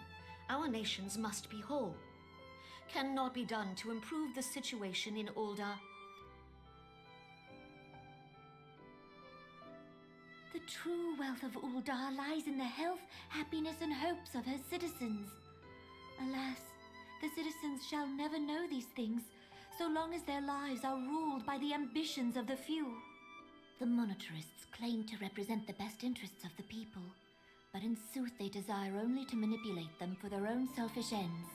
our nations must be whole. Cannot be done to improve the situation in Ul'dah. The true wealth of Ul'dah lies in the health, happiness, and hopes of her citizens. Alas, the citizens shall never know these things, so long as their lives are ruled by the ambitions of the few. The monetarists claim to represent the best interests of the people, but in sooth they desire only to manipulate them for their own selfish ends.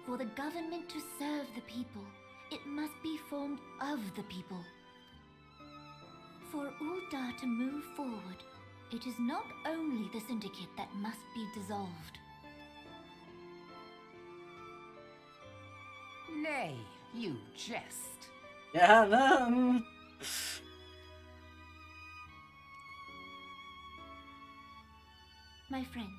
For the government to serve the people, it must be formed of the people. For Ul'dah to move forward, it is not only the syndicate that must be dissolved. Nay, you jest. Yeah, no. My friends,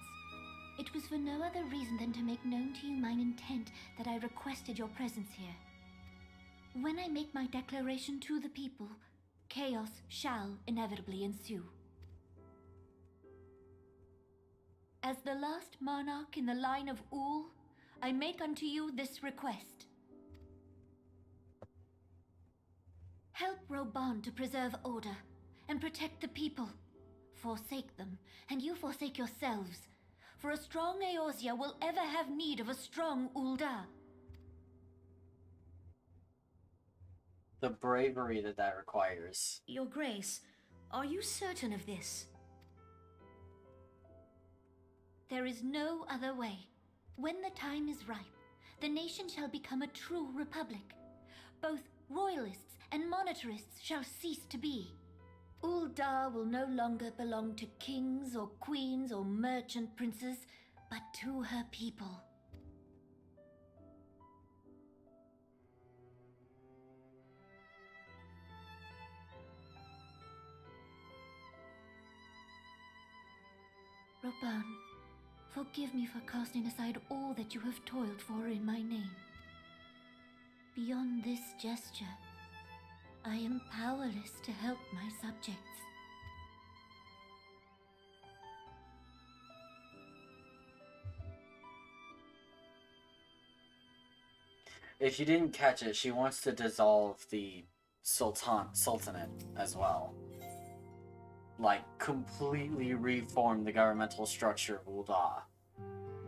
it was for no other reason than to make known to you mine intent that I requested your presence here. When I make my declaration to the people, chaos shall inevitably ensue. As the last monarch in the line of Ul, I make unto you this request. Help Rauban to preserve order and protect the people. Forsake them, and you forsake yourselves. For a strong Eorzea will ever have need of a strong Ul'dah. the bravery that requires. Your Grace, are you certain of this? There is no other way. When the time is ripe, the nation shall become a true republic. Both royalists and monetarists shall cease to be. Uldar will no longer belong to kings or queens or merchant princes, but to her people. Roban, forgive me for casting aside all that you have toiled for in my name. Beyond this gesture, I am powerless to help my subjects. If you didn't catch it, she wants to dissolve the sultanate as well. Like, completely reform the governmental structure of Uldar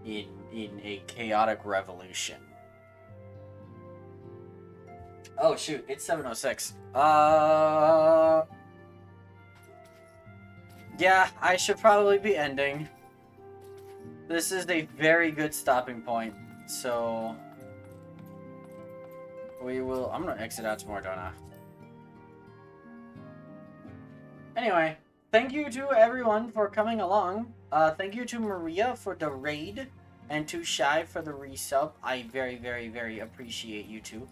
in a chaotic revolution. Oh shoot, it's 7:06. Yeah, I should probably be ending. This is a very good stopping point, so I'm gonna exit out tomorrow, don't I? Anyway, thank you to everyone for coming along. Thank you to Maria for the raid, and to Shy for the resub. I very, very, very appreciate you two.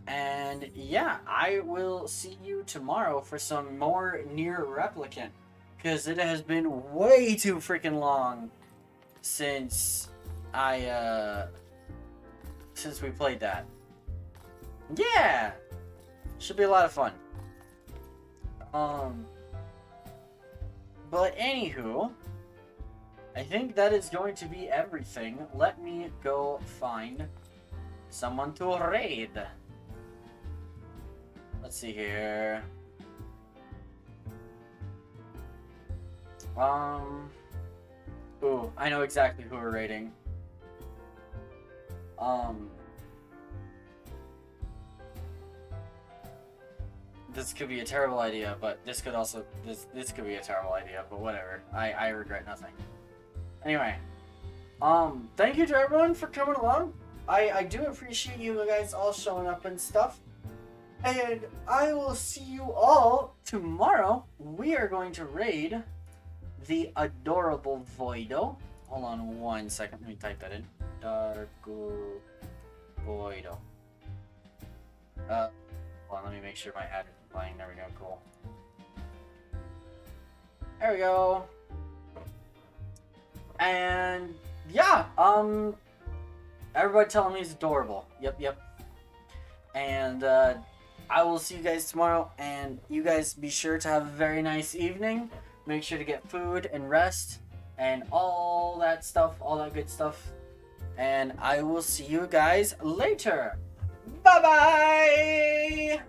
And yeah, I will see you tomorrow for some more Nier Replicant, because it has been way too freaking long since since we played that. Yeah, should be a lot of fun. But anywho, I think that is going to be everything. Let me go find someone to raid. Let's see here. Ooh, I know exactly who we're raiding. This could be a terrible idea, but this could also this could be a terrible idea, but whatever. I regret nothing. Anyway, thank you to everyone for coming along. I do appreciate you guys all showing up and stuff. And I will see you all tomorrow. We are going to raid the adorable Voido. Hold on 1 second. Let me type that in. Darko Voido. Hold on, let me make sure my ad is playing. There we go. Cool. There we go. And yeah, everybody telling me he's adorable. Yep. And I will see you guys tomorrow, and you guys be sure to have a very nice evening. Make sure to get food and rest and all that stuff, all that good stuff. And I will see you guys later. Bye-bye!